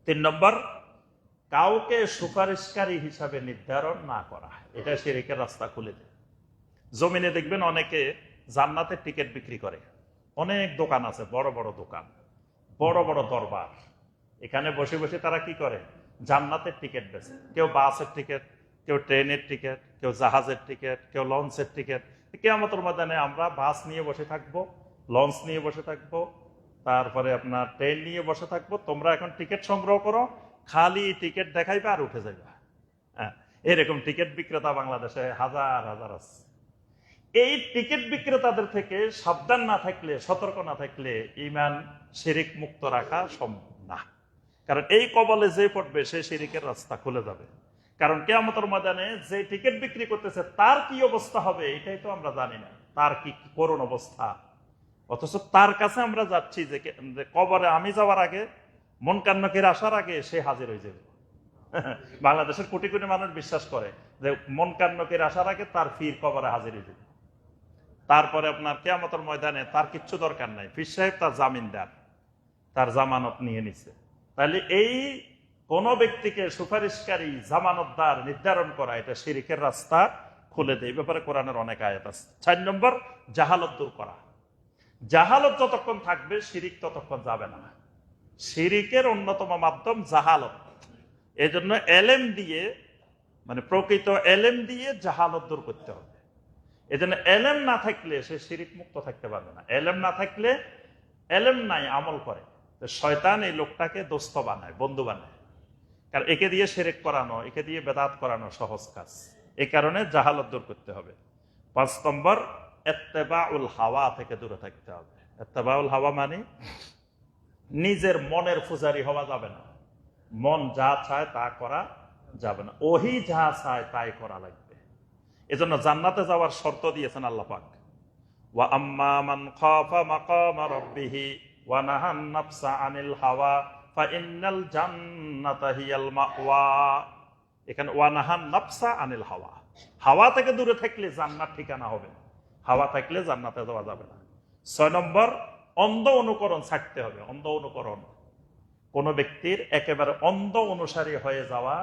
3 নম্বর, কাউকে সুপারিশকারী হিসাবে নির্ধারণ না করা, এটা শিরিকের রাস্তা খুলে দেয়। জমিনে দেখবেন অনেকে জান্নাতের টিকিট বিক্রি করে। অনেক দোকান আছে, বড় বড় দোকান, বড় বড় দরবার। এখানে বসে বসে তারা কি করে? জান্নাতের টিকিট বেচে। কেউ বাসের টিকিট, কেউ ট্রেনের টিকিট, কেউ জাহাজের টিকিট, কেউ লঞ্চের টিকিট। কিয়ামতের ময়দানে আমরা বাস নিয়ে বসে থাকবো, লঞ্চ নিয়ে বসে থাকবো, তারপরে আপনার ট্রেন নিয়ে বসে থাকবো। তোমরা এখন টিকিট সংগ্রহ করো, খালি টিকিট দেখাইবে আর উঠে যাইবে। হ্যাঁ, এরকম টিকিট বিক্রেতা বাংলাদেশে হাজার হাজার আছে। এই টিকিট বিক্রেতাদের থেকে সাবধান না থাকলে, সতর্ক না থাকলে ঈমান শিরিক মুক্ত রাখা সম্ভব না। কারণ এই কবলে যে পড়বে সে শিরিকের রাস্তা খুলে যাবে। কারণ কিয়ামতের ময়দানে যে টিকিট বিক্রি করতেছে তার কি অবস্থা হবে এটাই তো আমরা জানি না, তার কি করুণ অবস্থা। অথচ তার কাছে আমরা যাচ্ছি যে কবরে আমি যাওয়ার আগে, মুনকার নাকির আসার আগে সে হাজির হয়ে যাবে। বাংলাদেশের কোটি কোটি মানুষ বিশ্বাস করে যে মুনকার নাকির আসার আগে তার ফির কবরে হাজির হয়ে যাবে। তারপরে আপনার কিয়ামতের ময়দানে তার কিচ্ছু দরকার নাই, পীর সাহেব তার জামিনদার, তার জামানত নিয়ে নিছে। তাহলে এই কোন ব্যক্তিকে সুপারিশকারী, জামানতদার নির্ধারণ করা, এটা শিরিকের রাস্তা খুলে দেয়। এই ব্যাপারে কোরআনের অনেক আয়াত আছে। 4 নম্বর, জাহালত দূর করা। জাহালত যতক্ষণ থাকবে শিরিক ততক্ষণ যাবে না। শিরিকের অন্যতম মাধ্যম জাহালত। এই জন্য এলেম দিয়ে, মানে প্রকৃত এলেম দিয়ে জাহালত দূর করতে হবে। এই জন্য এলেম না থাকলে সে শিরিক মুক্ত থাকতে পারবে না। এলেম না থাকলে, এলেম নাই আমল করে, শয়তান এই লোকটাকে দোস্ত বানায়, বন্ধু বানায়। কারণ একে দিয়ে শিরিক করানো, একে দিয়ে বেদাত করানো সহজ কাজ। এই কারণে জাহালত দূর করতে হবে। 5 নম্বর, ইত্তেবাউল হাওয়া থেকে দূরে থাকতে হবে। ইত্তেবাউল হাওয়া মানে নিজের মনের পূজারি হওয়া যাবে না। মন যা চায় তা করা যাবে না, ওহি যা চায় তাই করা লাগবে। এজন্য জান্নাতে যাওয়ার শর্ত দিয়েছেন আল্লাহ পাক, ওয়া আম্মা মান খাফা মাকামা রাব্বিহি ওয়া নাহান নাফসা আনিল হাওয়া ফা ইন্নাল জান্নাতা হিয়াল মাওয়া। এখানে ওয়া নাহান নাফসা আনিল হাওয়া, হাওয়া থেকে দূরে থাকলে জান্নাত ঠিকানা হবে, হাওয়া থাকলে জান্নাতে যাওয়া যাবে না। 6 নম্বর, অন্ধ অনুকরণ ছাড়তে হবে। অন্ধ অনুকরণ, কোন ব্যক্তির একেবারে অন্ধ অনুসারী হয়ে যাওয়া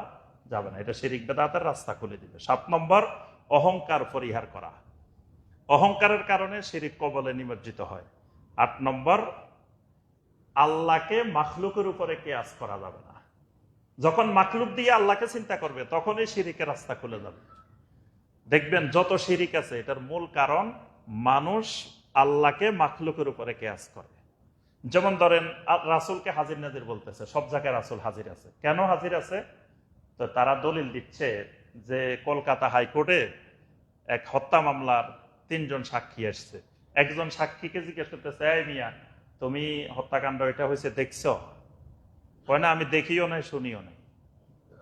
যাবে না, এটা শিরিক বেদাতের রাস্তা খুলে দিবে। 7 নম্বর, অহংকার পরিহার করা। অহংকারের কারণে শিরিক কবলে নিমজ্জিত হয়। 8 নম্বর, আল্লাহকে মাখলুকের উপরে কিয়াস করা যাবে না। যখন মাখলুক দিয়ে আল্লাহকে চিন্তা করবে তখনই শিরিকের রাস্তা খুলে যাবে। দেখবেন যত শিরিক আছে এটার মূল কারণ মানুষ আল্লাহকে মাখলুকের উপরে কিয়াস করে। যেমন ধরেন রাসূলকে হাজির নাজির বলতেছে, সব জায়গায় রাসূল হাজির আছে। কেন হাজির আছে? তো তারা দলিল দিচ্ছে যে কলকাতা হাইকোর্টে এক হত্যা মামলার 3 জন সাক্ষী আসছে। একজন সাক্ষীকে জিজ্ঞেস করতেছে, এই মিয়া তুমি হত্যাকাণ্ড এটা হয়েছে দেখছো? কয় না, আমি দেখিও নাই শুনিও নাই।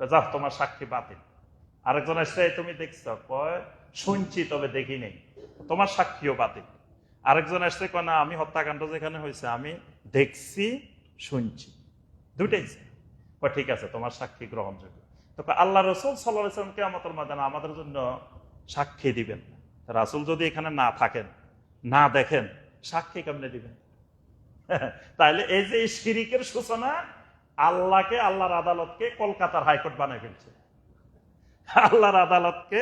যা, তোমার সাক্ষী বাতিল। আরেকজন আসছে, তুমি দেখছো? কয় শুনছি তবে দেখি নেই, তোমার সাক্ষীও বাতিল। আরেকজন আসছে, কয় না আমি হত্যাকাণ্ড যেখানে হয়েছে আমি দেখছি শুনছি, দুটাই। ঠিক আছে, তোমার সাক্ষী গ্রহণযোগ্য। তো আল্লাহ রাসূল সাল্লাল্লাহু আলাইহি ওয়াসাল্লাম কিয়ামতের ময়দানে আমাদের জন্য সাক্ষী দিবেন। রাসূল যদি এখানে না থাকেন, না দেখেন, সাক্ষী কেমনে দিবেন? তাইলে এই যে শিরিকের সূচনা, আল্লাহকে, আল্লাহর আদালতকে কলকাতার হাইকোর্ট বানায় ফেলছে। আল্লাহর আদালতকে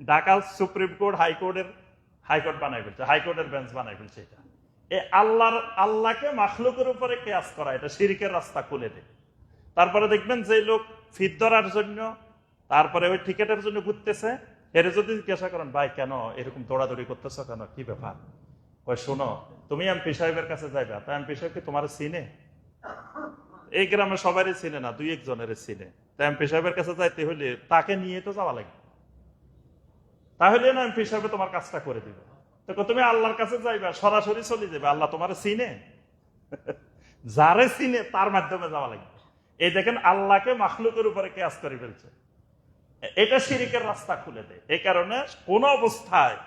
ঢাকা সুপ্রিম কোর্ট হাইকোর্ট বানাই ফেলছে, হাইকোর্টের বেঞ্চ বানাই ফেলছে। এটা আল্লাহকে মাখলুকের উপরে কেয়াস করা, এটা শিরকের রাস্তা খুলে দেয়। তারপরে দেখবেন যে লোক ফিট ধরার জন্য, তারপরে ওই টিকেটের জন্য ঘুরতেছে, এর যদি জিজ্ঞাসা করেন ভাই কেন এরকম দৌড়াদৌড়ি করতেছ, কেন কি ব্যাপার, ওই শোনো তুমি এমপি সাহেবের কাছে যাইবা, তা এমপি সাহেব কি তোমার চিনে? এই গ্রামে সবারই চিনে না, দুই একজনের চিনে। তা এমপি সাহেবের কাছে যাইতে হলে তাকে নিয়ে তো যাওয়া লাগবে, তাহলে না এমপি সাহেব তোমার কাজটা করে দিবে। তো তুমি আল্লাহর কাছে যাইবা, সরাসরি চলে যাবে, আল্লাহ তোমার চিনে? যারে চিনে তার মাধ্যমে যাওয়া লাগবে। এই দেখেন আল্লাহকে মাখলুকের উপরে কেয়াস করে ফেলছে, এটা শিরকের রাস্তা খুলে দেয়। এই কারণে কোন অবস্থায়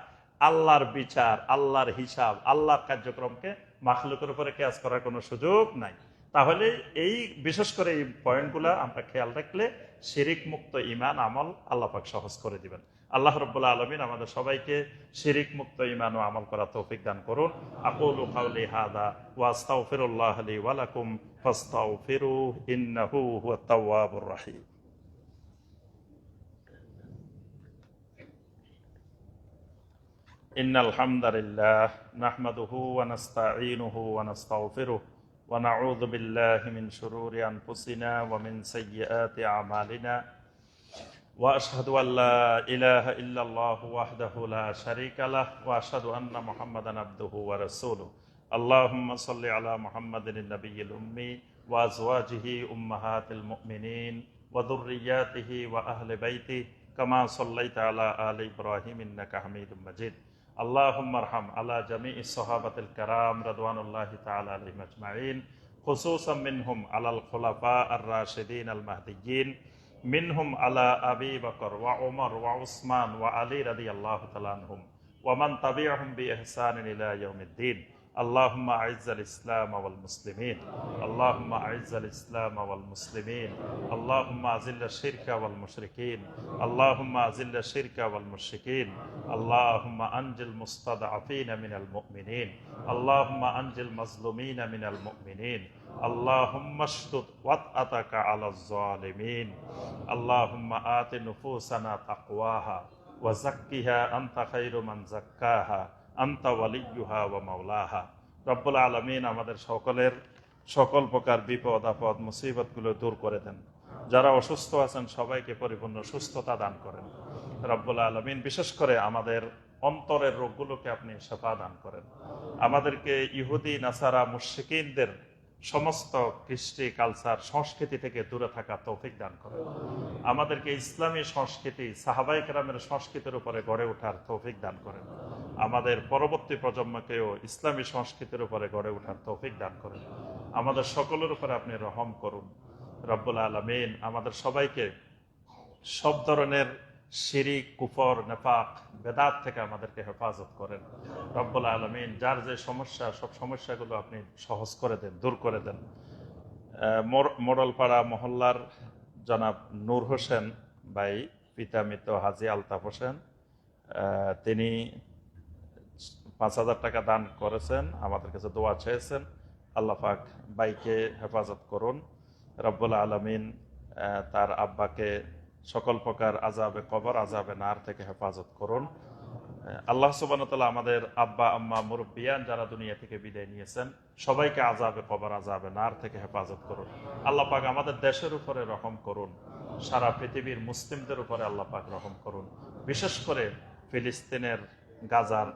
আল্লাহর বিচার, আল্লাহর হিসাব, আল্লাহর কার্যক্রমকে মাখলুকের উপরে কেয়াস করার কোনো সুযোগ নাই। তাহলে এই বিশেষ করে এই পয়েন্টগুলো আমরা খেয়াল রাখলে শিরিক মুক্ত ঈমান আমল আল্লাহ পাক সহজ করে দিবেন। আল্লাহ রাব্বুল আলামিন আমাদের সবাইকে শিরিক মুক্ত ঈমান ও আমল করার তৌফিক দান করুন। আকুলু কাওলি হাযা ওয়া আস্তাগফিরুল্লাহ লি ওয়া লাকুম ফাস্তাগফিরুহু ইন্নাহু হুয়াত তাওয়াবুর রাহিম। ইন্নাল হামদালিল্লাহ নাহমাদুহু ওয়া নাস্তাঈনুহু ওয়া নাস্তাগফিরুহু ওয়া নাউযু বিল্লাহি মিন শুরুরি আনফুসিনা ওয়া মিন সাইয়্যাতি আমালিনা ওয়া আশহাদু আল্লা ইলাহা ইল্লাল্লাহু ওয়াহদাহু লা শারীকা লাহু ওয়া আশহাদু আন্না মুহাম্মাদান আবদুহু ওয়া রাসূলুহু। আল্লাহুম্মা সাল্লি আলা মুহাম্মাদিন নাবিয়্যিল উম্মি ওয়া আজওয়াজিহি উম্মাহাতিল মুমিনিন ওয়া যুররিয়্যাতিহি ওয়া আহলি বাইতিহি কামা সাল্লাইতা আলা আলি ইব্রাহিম ইন্নাকা হামিদুম মাজিদ। اللهم ارحم على جميع الصحابة الكرام رضوان الله تعالى عليهم أجمعين، خصوصا منهم على الخلفاء الراشدين المهديين، منهم على أبي بكر وعمر وعثمان وعلي رضي الله تعالى عنهم ومن تبعهم بإحسان إلى يوم الدين. اللهم أعز الإسلام والمسلمين، اللهم أعز الإسلام والمسلمين، اللهم أذل الشرك والمشركين، اللهم أذل الشرك والمشركين، اللهم أنج المستضعفين من المؤمنين، اللهم أنج المظلومين من المؤمنين، اللهم اشدد وطأتك على الظالمين، اللهم آت نفوسنا تقواها وزكها أنت خير من زكاها আনতা ওয়ালিয়্যুহা ওয়া মাওলাহা। রব্বুল আলামিন আমাদের সকলের সকল প্রকার বিপদ আপদ মুসিবতগুলো দূর করে দেন। যারা অসুস্থ আছেন সবাইকে পরিপূর্ণ সুস্থতা দান করেন। রব্বুল আলামিন বিশেষ করে আমাদের অন্তরের রোগগুলোকে আপনি শিফা দান করেন। আমাদেরকে ইহুদি নাসারা মুশরিকিনদের সমস্ত কৃষ্টি কালচার সংস্কৃতি থেকে দূরে থাকা তৌফিক দান করেন। আমাদেরকে ইসলামী সংস্কৃতি সাহাবায়ে কেরামের সংস্কৃতির উপরে গড়ে ওঠার তৌফিক দান করেন। আমাদের পরবর্তী প্রজন্মকেও ইসলামী সংস্কৃতির উপরে গড়ে ওঠার তৌফিক দান করেন। আমাদের সকলের উপরে আপনি রহম করুন। রব্বুল আলামিন আমাদের সবাইকে সব ধরনের শিরিক, কুফর, নেফাক, বেদাত থেকে আমাদেরকে হেফাজত করেন। রব্বুল আলামিন যার যে সমস্যা, সব সমস্যাগুলো আপনি সহজ করে দেন, দূর করে দেন। মোড়লপাড়া মহল্লার জনাব নূর হোসেন ভাই, পিতা মৃত হাজী আলতাফ হোসেন, তিনি 5,000 টাকা দান করেছেন, আমাদের কাছে দোয়া চেয়েছেন। আল্লাহ পাক ভাইকে হেফাজত করুন। রব্বুল আলামিন তার আব্বাকে সকল প্রকার আযাবে কবর, আযাবে নার থেকে হেফাজত করুন। আল্লাহ সুবহানাহু ওয়া তাআলা আমাদের আব্বা আম্মা মুরব্বিয়ান যারা দুনিয়া থেকে বিদায় নিয়েছেন সবাইকে আযাবে কবর, আযাবে নার থেকে হেফাজত করুন। আল্লাহ পাক আমাদের দেশের উপরে রহম করুন। সারা পৃথিবীর মুসলিমদের উপরে আল্লাহ পাক রহম করুন। বিশেষ করে ফিলিস্তিনের গাজার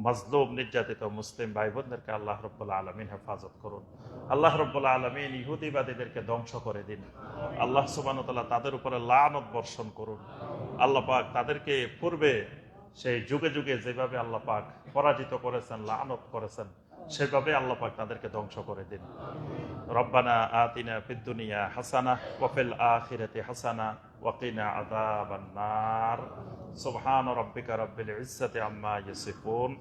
মাজলুম নির্যাতিত মুসলিম ভাই বোনদেরকে আল্লাহ রাব্বুল আলামিন হেফাজত করুন। আল্লাহ রাব্বুল আলামিন ইহুদিবাদীদেরকে ধ্বংস করে দিন। আল্লাহ সুবহানাহু ওয়া তাআলা তাদের উপরে লানত বর্ষণ করুন। আল্লাহ পাক তাদেরকে পূর্বে সেই যুগে যুগে যেভাবে আল্লাহ পাক পরাজিত করেছেন, লানত করেছেন, সেভাবে আল্লাহ পাক তাদেরকে ধ্বংস করে দিন। রব্বানা আতিনা ফিদ দুনিয়া হাসানাহ ওয়া ফিল আখিরাতি হাসানাহ ওয়া কিনা আযাবান নার। সুবহান রাব্বিকা রাব্বিল ইজ্জাতি আম্মা ইয়াসিফুন